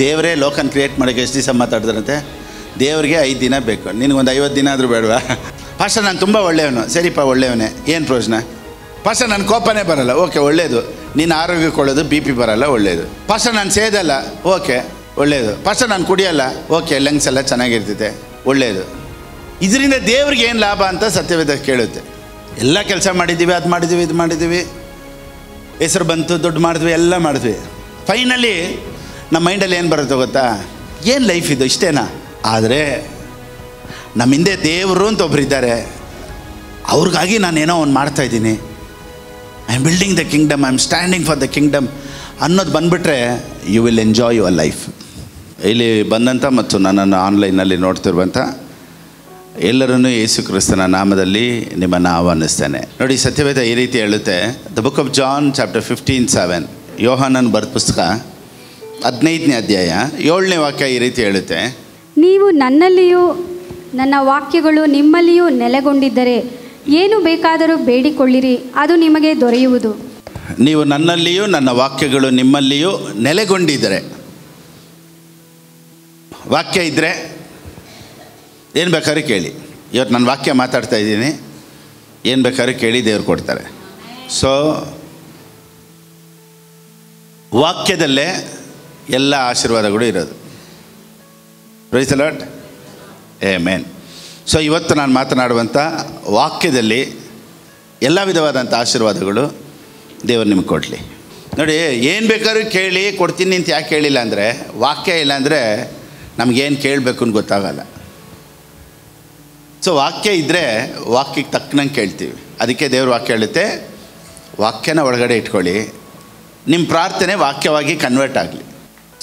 ದೇವರೇ ಲೋಕನ ಕ್ರಿಯೇಟ್ ಮಾಡೋಕ್ಕೆ ಎಷ್ಟು ದಿವಸ ಮಾತಾಡಿದ್ರಂತೆ? ದೇವ್ರಿಗೆ 5 ದಿನ ಬೇಕು. ನಿನಗೊಂದು 50 ದಿನ ಆದರೂ ಬೇಡವಾ? ಪಾಸ್ಟರ್ ನಾನು ತುಂಬ ಒಳ್ಳೆಯವನು. ಸರಿಪ್ಪ, ಒಳ್ಳೆಯವನೇ, ಏನು ಪ್ರಯೋಜನ? ಪಾಸ್ಟರ್ ನನ್ನ ಕೋಪನೇ ಬರಲ್ಲ. ಓಕೆ, ಒಳ್ಳೆಯದು. ನೀನು ಆರೋಗ್ಯಕ್ಕೆ ಒಳ್ಳೆಯದು, BP ಬರಲ್ಲ, ಒಳ್ಳೆಯದು. ಪಾಸ್ಟರ್ ನಾನು ಸೇದಲ್ಲ. ಓಕೆ, ಒಳ್ಳೆಯದು. ಪಾಸ್ಟರ್ ನಾನು ಕುಡಿಯಲ್ಲ. ಓಕೆ, ಲಂಗ್ಸ್ ಎಲ್ಲ ಚೆನ್ನಾಗಿರ್ತೈತೆ, ಒಳ್ಳೆಯದು. ಇದರಿಂದ ದೇವ್ರಿಗೆ ಏನು ಲಾಭ ಅಂತ ಸತ್ಯವೇದ ಕೇಳುತ್ತೆ. ಎಲ್ಲ ಕೆಲಸ ಮಾಡಿದ್ದೀವಿ, ಅದು ಮಾಡಿದ್ದೀವಿ, ಇದು ಮಾಡಿದ್ದೀವಿ, ಹೆಸರು ಬಂತು, ದುಡ್ಡು ಮಾಡಿದ್ವಿ, ಎಲ್ಲ ಮಾಡಿದ್ವಿ. ಫೈನಲಿ ನಮ್ಮ ಮೈಂಡಲ್ಲಿ ಏನು ಬರುತ್ತೆ ಗೊತ್ತಾ? ಏನು ಲೈಫ್ ಇದು, ಇಷ್ಟೇನಾ? ಆದರೆ ನಮ್ಮ ಹಿಂದೆ ದೇವರು ಅಂತ ಒಬ್ರು ಇದ್ದಾರೆ. ಅವ್ರಿಗಾಗಿ ನಾನೇನೋ ಒಂದು ಮಾಡ್ತಾಯಿದ್ದೀನಿ. I am building the kingdom, I am standing for the kingdom ಅನ್ನೋದು ಬಂದುಬಿಟ್ರೆ you will enjoy your life. ಇಲ್ಲಿ ಬಂದಂಥ ಮತ್ತು ನನ್ನನ್ನು ಆನ್ಲೈನಲ್ಲಿ ನೋಡ್ತಿರುವಂಥ ಎಲ್ಲರನ್ನೂ ಯೇಸು ಕ್ರಿಸ್ತನ ನಾಮದಲ್ಲಿ ನಿಮ್ಮನ್ನು ಆಹ್ವಾನಿಸ್ತೇನೆ. ನೋಡಿ, ಸತ್ಯವೇದ ಈ ರೀತಿ ಹೇಳುತ್ತೆ. The book of John chapter 15:7, ಯೋಹಾನನ ಬರೆದ ಪುಸ್ತಕ 15ನೇ ಅಧ್ಯಾಯ 7ನೇ ವಾಕ್ಯ ಈ ರೀತಿ ಹೇಳುತ್ತೆ. ನೀವು ನನ್ನಲ್ಲಿಯೂ ನನ್ನ ವಾಕ್ಯಗಳು ನಿಮ್ಮಲ್ಲಿಯೂ ನೆಲೆಗೊಂಡಿದ್ದರೆ ಏನು ಬೇಕಾದರೂ ಬೇಡಿಕೊಳ್ಳಿರಿ, ಅದು ನಿಮಗೆ ದೊರೆಯುವುದು. ನೀವು ನನ್ನಲ್ಲಿಯೂ ನನ್ನ ವಾಕ್ಯಗಳು ನಿಮ್ಮಲ್ಲಿಯೂ ನೆಲೆಗೊಂಡಿದ್ದರೆ, ವಾಕ್ಯ ಇದ್ದರೆ ಏನು ಬೇಕಾದ್ರೂ ಕೇಳಿ. ಇವತ್ತು ನಾನು ವಾಕ್ಯ ಮಾತಾಡ್ತಾ ಇದ್ದೀನಿ, ಏನು ಬೇಕಾದ್ರೂ ಕೇಳಿ, ದೇವ್ರು ಕೊಡ್ತಾರೆ. ಸೊ ವಾಕ್ಯದಲ್ಲೇ ಎಲ್ಲ ಆಶೀರ್ವಾದಗಳು ಇರೋದು. Praise the lord, amen. So ಇವತ್ತು ನಾನು ಮಾತನಾಡುವಂಥ ವಾಕ್ಯದಲ್ಲಿ ಎಲ್ಲ ವಿಧವಾದಂಥ ಆಶೀರ್ವಾದಗಳು ದೇವರು ನಿಮ್ಗೆ ಕೊಡಲಿ. ನೋಡಿ, ಏನು ಬೇಕಾದ್ರೂ ಕೇಳಿ ಕೊಡ್ತೀನಿ ಅಂತ ಯಾಕೆ ಹೇಳಿಲ್ಲ ಅಂದರೆ, ವಾಕ್ಯ ಇಲ್ಲ ಅಂದರೆ ನಮಗೇನು ಕೇಳಬೇಕು ಅಂತ ಗೊತ್ತಾಗಲ್ಲ. ಸೊ ವಾಕ್ಯ ಇದ್ದರೆ ವಾಕ್ಯಕ್ಕೆ ತಕ್ಕನಂಗೆ ಕೇಳ್ತೀವಿ. ಅದಕ್ಕೆ ದೇವ್ರ ವಾಕ್ಯ ಹೇಳುತ್ತೆ, ವಾಕ್ಯನ ಒಳಗಡೆ ಇಟ್ಕೊಳ್ಳಿ, ನಿಮ್ಮ ಪ್ರಾರ್ಥನೆ ವಾಕ್ಯವಾಗಿ ಕನ್ವರ್ಟ್ ಆಗಲಿ.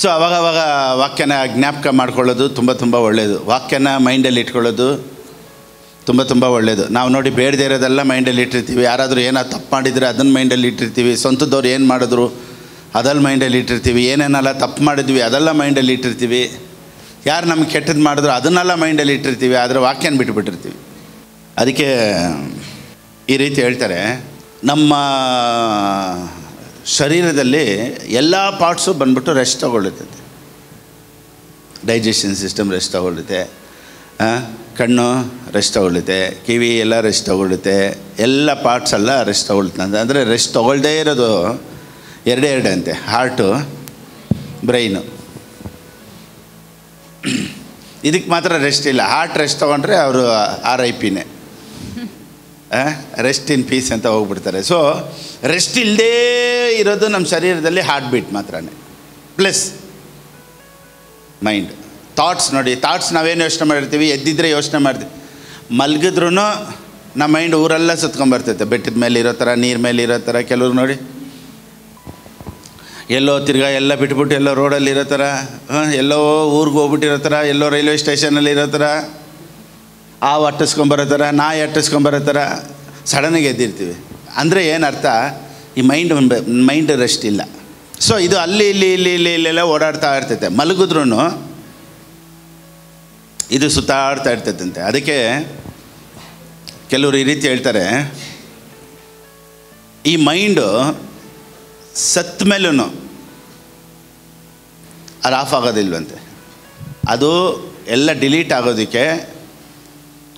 ಸೊ ಅವಾಗವಾಗ ವಾಕ್ಯನ ಜ್ಞಾಪಕ ಮಾಡ್ಕೊಳ್ಳೋದು ತುಂಬ ಒಳ್ಳೆಯದು. ವಾಕ್ಯನ ಮೈಂಡಲ್ಲಿ ಇಟ್ಕೊಳ್ಳೋದು ತುಂಬ ಒಳ್ಳೆಯದು. ನಾವು ನೋಡಿ, ಬೇಡದೇ ಇರೋದೆಲ್ಲ ಮೈಂಡಲ್ಲಿ ಇಟ್ಟಿರ್ತೀವಿ. ಯಾರಾದರೂ ಏನಾದ್ರು ತಪ್ಪು ಮಾಡಿದರೆ ಅದನ್ನು ಮೈಂಡಲ್ಲಿ ಇಟ್ಟಿರ್ತೀವಿ. ಸ್ವಂತದವ್ರು ಏನು ಮಾಡಿದ್ರು ಅದೆಲ್ಲ ಮೈಂಡಲ್ಲಿ ಇಟ್ಟಿರ್ತೀವಿ. ಏನೇನೆಲ್ಲ ತಪ್ಪು ಮಾಡಿದ್ವಿ ಅದೆಲ್ಲ ಮೈಂಡಲ್ಲಿ ಇಟ್ಟಿರ್ತೀವಿ. ಯಾರು ನಮ್ಗೆ ಕೆಟ್ಟದ್ದು ಮಾಡಿದ್ರು ಅದನ್ನೆಲ್ಲ ಮೈಂಡಲ್ಲಿ ಇಟ್ಟಿರ್ತೀವಿ. ಆದರೆ ವಾಕ್ಯನ ಬಿಟ್ಟುಬಿಟ್ಟಿರ್ತೀವಿ. ಅದಕ್ಕೆ ಈ ರೀತಿ ಹೇಳ್ತಾರೆ, ನಮ್ಮ ಶರೀರದಲ್ಲಿ ಎಲ್ಲ ಪಾರ್ಟ್ಸು ಬಂದ್ಬಿಟ್ಟು ರೆಸ್ಟ್ ತಗೊಳ್ಳುತ್ತೆ. ಡೈಜೆಷನ್ ಸಿಸ್ಟಮ್ ರೆಸ್ಟ್ ತಗೊಳ್ಳುತ್ತೆ, ಕಣ್ಣು ರೆಸ್ಟ್ ತಗೊಳ್ಳುತ್ತೆ, ಕಿವಿ ಎಲ್ಲ ರೆಸ್ಟ್ ತಗೊಳ್ಳುತ್ತೆ, ಎಲ್ಲ ಪಾರ್ಟ್ಸ್ ಎಲ್ಲ ರೆಸ್ಟ್ ತಗೊಳ್ಳುತ್ತೆ. ಅಂದರೆ ರೆಸ್ಟ್ ತೊಗೊಳ್ದೇ ಇರೋದು ಎರಡೇ ಅಂತೆ, ಹಾರ್ಟು, ಬ್ರೈನು. ಇದಕ್ಕೆ ಮಾತ್ರ ರೆಸ್ಟ್ ಇಲ್ಲ. ಹಾರ್ಟ್ ರೆಸ್ಟ್ ತೊಗೊಂಡ್ರೆ ಅವರು RIPನೇ, ರೆಸ್ಟ್ ಇನ್ ಪೀಸ್ ಅಂತ ಹೋಗ್ಬಿಡ್ತಾರೆ. ಸೊ ರೆಸ್ಟ್ ಇಲ್ಲದೇ ಇರೋದು ನಮ್ಮ ಶರೀರದಲ್ಲಿ ಹಾರ್ಟ್ ಬೀಟ್ ಮಾತ್ರನೇ, ಪ್ಲಸ್ ಮೈಂಡ್. ಥಾಟ್ಸ್ ನೋಡಿ, ಥಾಟ್ಸ್ ನಾವೇನು ಯೋಚನೆ ಮಾಡಿರ್ತೀವಿ, ಎದ್ದಿದ್ರೆ ಯೋಚನೆ ಮಾಡ್ತೀವಿ, ಮಲಗಿದ್ರೂ ನಮ್ಮ ಮೈಂಡ್ ಊರೆಲ್ಲ ಸುತ್ಕೊಂಬರ್ತೈತೆ. ಬೆಟ್ಟದ ಮೇಲೆ ಇರೋ ಥರ, ನೀರು ಮೇಲೆ ಇರೋ ಥರ. ಕೆಲವ್ರು ನೋಡಿ ಎಲ್ಲೋ ತಿರ್ಗಾ ಎಲ್ಲ ಬಿಟ್ಬಿಟ್ಟು ಎಲ್ಲೋ ರೋಡಲ್ಲಿ ಇರೋ ಥರ, ಎಲ್ಲೋ ಊರಿಗೆ ಹೋಗ್ಬಿಟ್ಟಿರೋ ಥರ, ಎಲ್ಲೋ ರೈಲ್ವೆ ಸ್ಟೇಷನಲ್ಲಿ ಇರೋ ಥರ, ಹಾವು ಅಟ್ಟಿಸ್ಕೊಂಬರೋ ಥರ, ನಾಯಿ ಅಟ್ಟಿಸ್ಕೊಂಬರೋ ಥರ ಸಡನ್ನಾಗಿ ಎದ್ದಿರ್ತೀವಿ. ಅಂದರೆ ಏನರ್ಥ, ಈ ಮೈಂಡ್ ರೆಸ್ಟ್ ಇಲ್ಲ. ಸೊ ಇದು ಅಲ್ಲಿ ಇಲ್ಲೆಲ್ಲ ಓಡಾಡ್ತಾ ಇರ್ತೈತೆ. ಮಲಗಿದ್ರೂ ಇದು ಸುತ್ತಾಡ್ತಾ ಇರ್ತೈತಂತೆ. ಅದಕ್ಕೆ ಕೆಲವರು ಈ ರೀತಿ ಹೇಳ್ತಾರೆ, ಈ ಮೈಂಡು ಸತ್ತ ಮೇಲೂ ಅದು ಆಫ್ ಆಗೋದಿಲ್ವಂತೆ. ಅದು ಎಲ್ಲ ಡಿಲೀಟ್ ಆಗೋದಕ್ಕೆ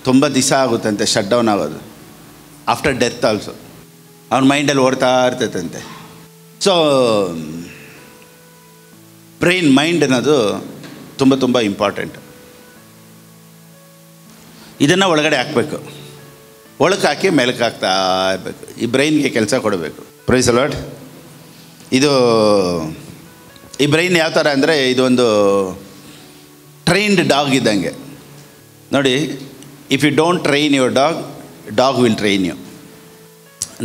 ತುಂಬ ದಿವಸ ಆಗುತ್ತಂತೆ, ಶಟ್ ಡೌನ್ ಆಗೋದು. ಆಫ್ಟರ್ ಡೆತ್ ಆಲ್ಸೋ ಅವ್ನ ಮೈಂಡಲ್ಲಿ ಓಡ್ತಾ ಇರ್ತೈತಂತೆ. ಸೊ ಬ್ರೈನ್, ಮೈಂಡ್ ಅನ್ನೋದು ತುಂಬ ಇಂಪಾರ್ಟೆಂಟ್. ಇದನ್ನು ಒಳಗಡೆ ಹಾಕಬೇಕು, ಒಳಕ್ಕೆ ಹಾಕಿ ಮೇಲಕ್ಕೆ ಹಾಕ್ತಾ ಇರಬೇಕು. ಈ ಬ್ರೈನ್ಗೆ ಕೆಲಸ ಕೊಡಬೇಕು. Praise the lord. ಈ ಬ್ರೈನ್ ಯಾವ ಥರ ಅಂದರೆ, ಇದೊಂದು ಟ್ರೈನ್ಡ್ ಡಾಗ್ ಇದ್ದಂಗೆ ನೋಡಿ. If you don't train your dog will train you.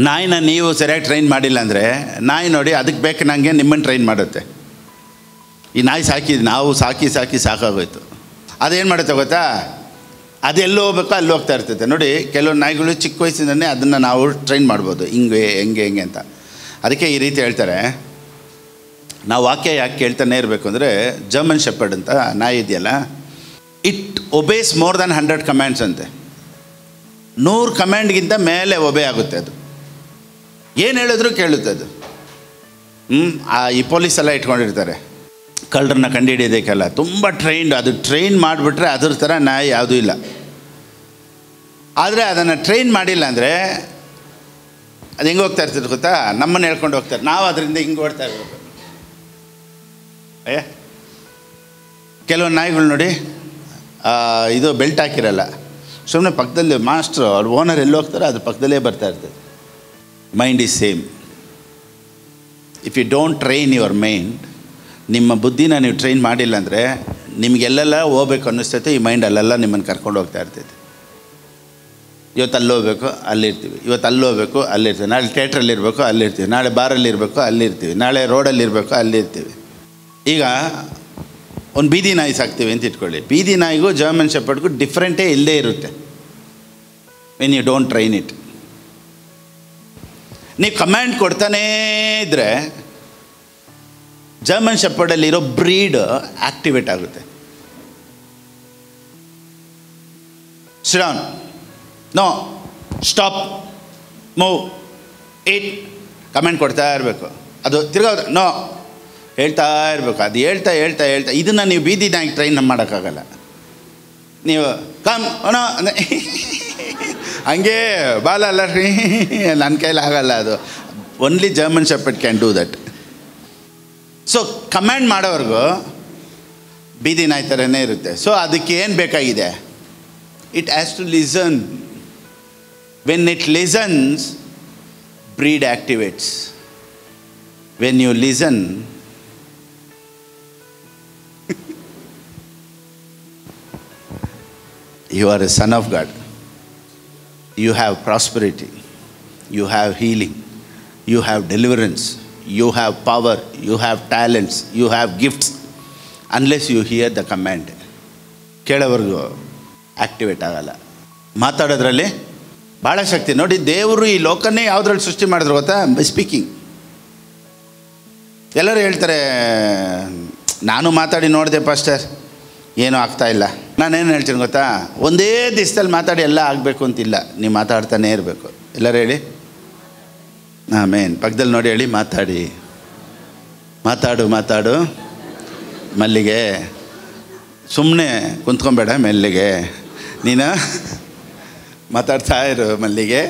ನಾಯಿನ ನೀವು ಸರಿಯಾಗಿ ಟ್ರೈನ್ ಮಾಡಿಲ್ಲ ಅಂದರೆ, ನಾಯಿ ನೋಡಿ ಅದಕ್ಕೆ ಬೇಕು ನನಗೆ ನಿಮ್ಮನ್ನು ಟ್ರೈನ್ ಮಾಡುತ್ತೆ. ಈ ನಾಯಿ ನಾವು ಸಾಕಿ ಸಾಕಾಗೋಯ್ತು. ಅದೇನು ಮಾಡುತ್ತೆ ಗೊತ್ತಾ, ಅದೆಲ್ಲೋ ಹೋಗ್ಬೇಕು ಅಲ್ಲಿ ಹೋಗ್ತಾ ಇರ್ತೈತೆ. ನೋಡಿ, ಕೆಲವು ನಾಯಿಗಳು ಚಿಕ್ಕ ವಯಸ್ಸಿಂದನೇ ಅದನ್ನು ನಾವು ಟ್ರೈನ್ ಮಾಡ್ಬೋದು, ಹೆಂಗೆ ಅಂತ. ಅದಕ್ಕೆ ಈ ರೀತಿ ಹೇಳ್ತಾರೆ, ನಾವು ವಾಕ್ಯ ಯಾಕೆ ಕೇಳ್ತಾನೆ ಇರಬೇಕು ಅಂದರೆ, ಜರ್ಮನ್ ಶೆಪರ್ಡ್ ಅಂತ ನಾಯಿ ಇದೆಯಲ್ಲ, it obeys more than 100 commands ಅಂತೆ. 100 ಕಮ್ಯಾಂಡ್ಗಿಂತ ಮೇಲೆ ಒಬೇ ಆಗುತ್ತೆ. ಅದು ಏನು ಹೇಳಿದ್ರು ಕೇಳುತ್ತೆ ಅದು. ಈ ಪೊಲೀಸೆಲ್ಲ ಇಟ್ಕೊಂಡಿರ್ತಾರೆ, ಕಳ್ಳರನ್ನ ಕಂಡುಹಿಡಿಯೋದಕ್ಕೆಲ್ಲ ತುಂಬ ಟ್ರೈನ್ಡ್. ಅದು ಟ್ರೈನ್ ಮಾಡಿಬಿಟ್ರೆ ಅದ್ರ ಥರ ನ್ಯಾಯ ಯಾವುದೂ ಇಲ್ಲ. ಆದರೆ ಅದನ್ನು ಟ್ರೈನ್ ಮಾಡಿಲ್ಲ ಅಂದರೆ ಅದು ಹೆಂಗೆ ಹೋಗ್ತಾ ಇರ್ತಿದ್ರು ಗೊತ್ತಾ? ನಮ್ಮನ್ನು ಹೇಳ್ಕೊಂಡು ಹೋಗ್ತಾರೆ, ನಾವು ಅದರಿಂದ ಹಿಂಗೆ ಓಡ್ತಾ ಇರಬೇಕು. ಕೆಲವೊಂದು ನಾಯಿಗಳು ನೋಡಿ, ಇದು ಬೆಲ್ಟ್ ಹಾಕಿರಲ್ಲ, ಸುಮ್ಮನೆ ಪಕ್ಕದಲ್ಲಿ ಮಾಸ್ಟ್ರು ಅವ್ರ ಓನರ್ ಎಲ್ಲಿ ಹೋಗ್ತಾರೆ ಅದ್ರ ಪಕ್ಕದಲ್ಲೇ ಬರ್ತಾ ಇರ್ತದೆ. Mind is same. If you don't train your mind, ನಿಮ್ಮ ಬುದ್ಧಿನ ನೀವು ಟ್ರೈನ್ ಮಾಡಿಲ್ಲ ಅಂದರೆ ನಿಮಗೆಲ್ಲೆಲ್ಲ ಹೋಗ್ಬೇಕು ಅನ್ನಿಸ್ತೈತೆ. ಈ ಮೈಂಡ್ ಅಲ್ಲೆಲ್ಲ ನಿಮ್ಮನ್ನು ಕರ್ಕೊಂಡು ಹೋಗ್ತಾ ಇರ್ತೈತೆ. ಇವತ್ತು ಅಲ್ಲಿ ಹೋಗ್ಬೇಕು ಅಲ್ಲಿರ್ತೀವಿ, ಇವತ್ತು ಅಲ್ಲಿ ಹೋಗ್ಬೇಕು ಅಲ್ಲಿರ್ತೀವಿ, ನಾಳೆ ಥಿಯೇಟ್ರಲ್ಲಿರಬೇಕು ಅಲ್ಲಿರ್ತೀವಿ, ನಾಳೆ ಬಾರಲ್ಲಿರಬೇಕು ಅಲ್ಲಿರ್ತೀವಿ, ನಾಳೆ ರೋಡಲ್ಲಿರಬೇಕು ಅಲ್ಲಿರ್ತೀವಿ. ಈಗ ಒಂದು ಬೀದಿ ನಾಯಿ ಸಾಕ್ತೀವಿ ಅಂತ ಇಟ್ಕೊಳ್ಳಿ. ಬೀದಿ ನಾಯಿಗೂ ಜರ್ಮನ್ ಶೆಪರ್ಡ್ಗೂ ಡಿಫ್ರೆಂಟೇ ಇಲ್ಲದೇ ಇರುತ್ತೆ when you don't train it. ನೀವು ಕಮ್ಯಾಂಡ್ ಕೊಡ್ತಾನೇ ಇದ್ದರೆ ಜರ್ಮನ್ ಶೆಪರ್ಡಲ್ಲಿರೋ ಬ್ರೀಡ್ ಆ್ಯಕ್ಟಿವೇಟ್ ಆಗುತ್ತೆ. Sit down, no, stop, move, it, comment ಕೊಡ್ತಾ ಇರಬೇಕು. ಅದು ತಿರ್ಗೋದು ನೋ ಹೇಳ್ತಾ ಇರಬೇಕು. ಅದು ಹೇಳ್ತಾ ಹೇಳ್ತಾ ಹೇಳ್ತಾ ಇದನ್ನು ನೀವು ಬೀದಿ ನಾಯಿಗೆ ಟ್ರೈನ್ ಮಾಡೋಕ್ಕಾಗಲ್ಲ. ನೀವು ಕಮ್ ನೋ ಅಂದರೆ ಹಂಗೆ ಬಾಲ ಅಲ್ಲ ರೀ, ನನ್ನ ಕೈಲಿ ಆಗಲ್ಲ. ಅದು only German shepherd can do that. So command ಮಾಡೋವರೆಗೂ ಬೀದಿ ನಾಯಿ ಥರನೇ ಇರುತ್ತೆ. ಸೊ ಅದಕ್ಕೆ ಏನು ಬೇಕಾಗಿದೆ? It has to listen. When it listens, breed activates. When you listen, you are a son of God. You have prosperity. You have healing. You have deliverance. You have power. You have talents. You have gifts. Unless you hear the command. ಕೇಳೋವರೆಗೂ activate ಆಗಲ್ಲ. ಮಾತಾಡೋದ್ರಲ್ಲಿ ಭಾಳ ಶಕ್ತಿ ನೋಡಿ. ದೇವರು ಈ ಲೋಕನ್ನೇ ಯಾವುದ್ರಲ್ಲಿ ಸೃಷ್ಟಿ ಮಾಡಿದ್ರು ಗೊತ್ತಾ? By speaking. ಎಲ್ಲರೂ ಹೇಳ್ತಾರೆ, ನಾನು ಮಾತಾಡಿ ನೋಡಿದೆ ಪಾಸ್ಟರ್, ಏನೂ ಆಗ್ತಾಯಿಲ್ಲ. ನಾನೇನು ಹೇಳ್ತೀನಿ ಗೊತ್ತಾ? ಒಂದೇ ದಿವಸದಲ್ಲಿ ಮಾತಾಡಿ ಎಲ್ಲ ಆಗಬೇಕು ಅಂತಿಲ್ಲ. ನೀವು ಮಾತಾಡ್ತಾನೇ ಇರಬೇಕು. ಎಲ್ಲರೂ ಹೇಳಿ ಆಮೇನ್. ಪಕ್ಕದಲ್ಲಿ ನೋಡಿ ಹೇಳಿ, ಮಾತಾಡಿ, ಮಾತಾಡು ಮಾತಾಡು ಮಲ್ಲಿಗೆ. ಸುಮ್ಮನೆ ಕುಂತ್ಕೊಂಬೇಡ ಮೆಲ್ಲಿಗೆ. ನೀನು ಮಾತಾಡ್ತಾ ಇರು ಮಲ್ಲಿಗೆ,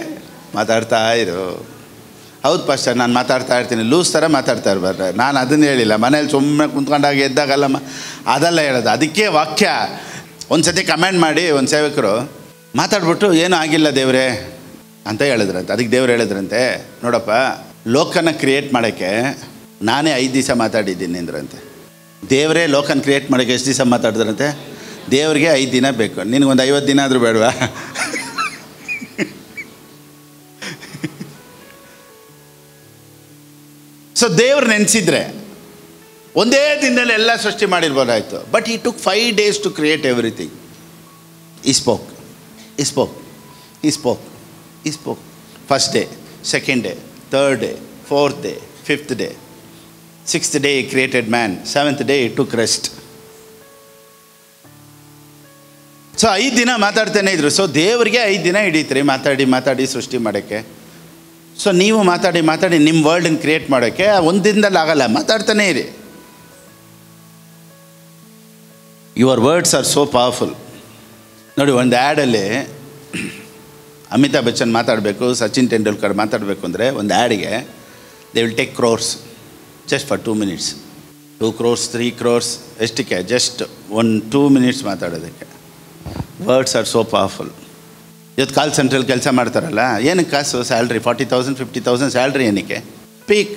ಮಾತಾಡ್ತಾ ಇರು. ಹೌದು ಪಾಸ್ಟರ್, ನಾನು ಮಾತಾಡ್ತಾ ಇರ್ತೀನಿ. ಲೂಸ್ ಥರ ಮಾತಾಡ್ತಾ ಇರ್ಬಾರ್ದು. ನಾನು ಅದನ್ನು ಹೇಳಿಲ್ಲ. ಮನೇಲಿ ಸುಮ್ಮನೆ ಕುಂತ್ಕೊಂಡಾಗ ಎದ್ದಾಗಲ್ಲ ಅದೆಲ್ಲ ಹೇಳೋದು. ಅದಕ್ಕೆ ವಾಕ್ಯ ಒಂದು ಸತಿ ಕಮೆಂಟ್ ಮಾಡಿ ಒಂದು ಸೇವಕರು ಮಾತಾಡ್ಬಿಟ್ಟು ಏನೂ ಆಗಿಲ್ಲ ದೇವರೇ ಅಂತ ಹೇಳಿದ್ರಂತೆ. ಅದಕ್ಕೆ ದೇವ್ರು ಹೇಳಿದ್ರಂತೆ, ನೋಡಪ್ಪ, ಲೋಕನ ಕ್ರಿಯೇಟ್ ಮಾಡೋಕ್ಕೆ ನಾನೇ 5 ದಿವಸ ಮಾತಾಡಿದ್ದೀನಿ ಅಂದ್ರಂತೆ. ದೇವರೇ ಲೋಕನ ಕ್ರಿಯೇಟ್ ಮಾಡೋಕ್ಕೆ ಎಷ್ಟು ದಿವಸ ಮಾತಾಡಿದ್ರಂತೆ? ದೇವ್ರಿಗೆ 5 ದಿನ ಬೇಕು. ನಿನಗೊಂದು 50 ದಿನ ಆದರೂ ಬೇಡವಾ? ಸೊ ದೇವ್ರು ನೆನೆಸಿದ್ರೆ ಒಂದೇ ದಿನದಲ್ಲಿ ಎಲ್ಲ ಸೃಷ್ಟಿ ಮಾಡಿರ್ಬೋದಾಯಿತು. But he took 5 days to create everything. He spoke, he spoke, he spoke, he spoke. First day, second day, third day, fourth day, fifth day, sixth day he created man, seventh day he took rest. So 5 ದಿನ ಮಾತಾಡ್ತಾನೆ ಇದ್ರು. So ದೇವರಿಗೆ 5 ದಿನ ಹಿಡೀತ್ರಿ ಮಾತಾಡಿ ಮಾತಾಡಿ ಸೃಷ್ಟಿ ಮಾಡೋಕ್ಕೆ. So ನೀವು ಮಾತಾಡಿ ಮಾತಾಡಿ ನಿಮ್ಮ ವರ್ಲ್ಡನ್ನು ಕ್ರಿಯೇಟ್ ಮಾಡೋಕ್ಕೆ ಒಂದು ದಿನದಲ್ಲಿ ಆಗಲ್ಲ. ಮಾತಾಡ್ತಾನೇ ಇರಿ. Your words are so powerful. ನೋಡಿ, ಒಂದು ಆ್ಯಡಲ್ಲಿ ಅಮಿತಾಬ್ ಬಚ್ಚನ್ ಮಾತಾಡಬೇಕು, ಸಚಿನ್ ತೆಂಡೂಲ್ಕರ್ ಮಾತಾಡಬೇಕು ಅಂದರೆ ಒಂದು ಆ್ಯಡಿಗೆ they will take crores just for 2 minutes. 2 crores 3 crores ಎಷ್ಟಕ್ಕೆ? ಜಸ್ಟ್ 1-2 minutes ಮಾತಾಡೋದಕ್ಕೆ. Words are so powerful. ಇವತ್ತು ಕಾಲ್ ಸೆಂಟ್ರಲ್ಲಿ ಕೆಲಸ ಮಾಡ್ತಾರಲ್ಲ, ಏನಕ್ಕೆ ಕಾಸು? Salary 40,000 50,000 salary. ಏನಕ್ಕೆ? ಪೀಕ್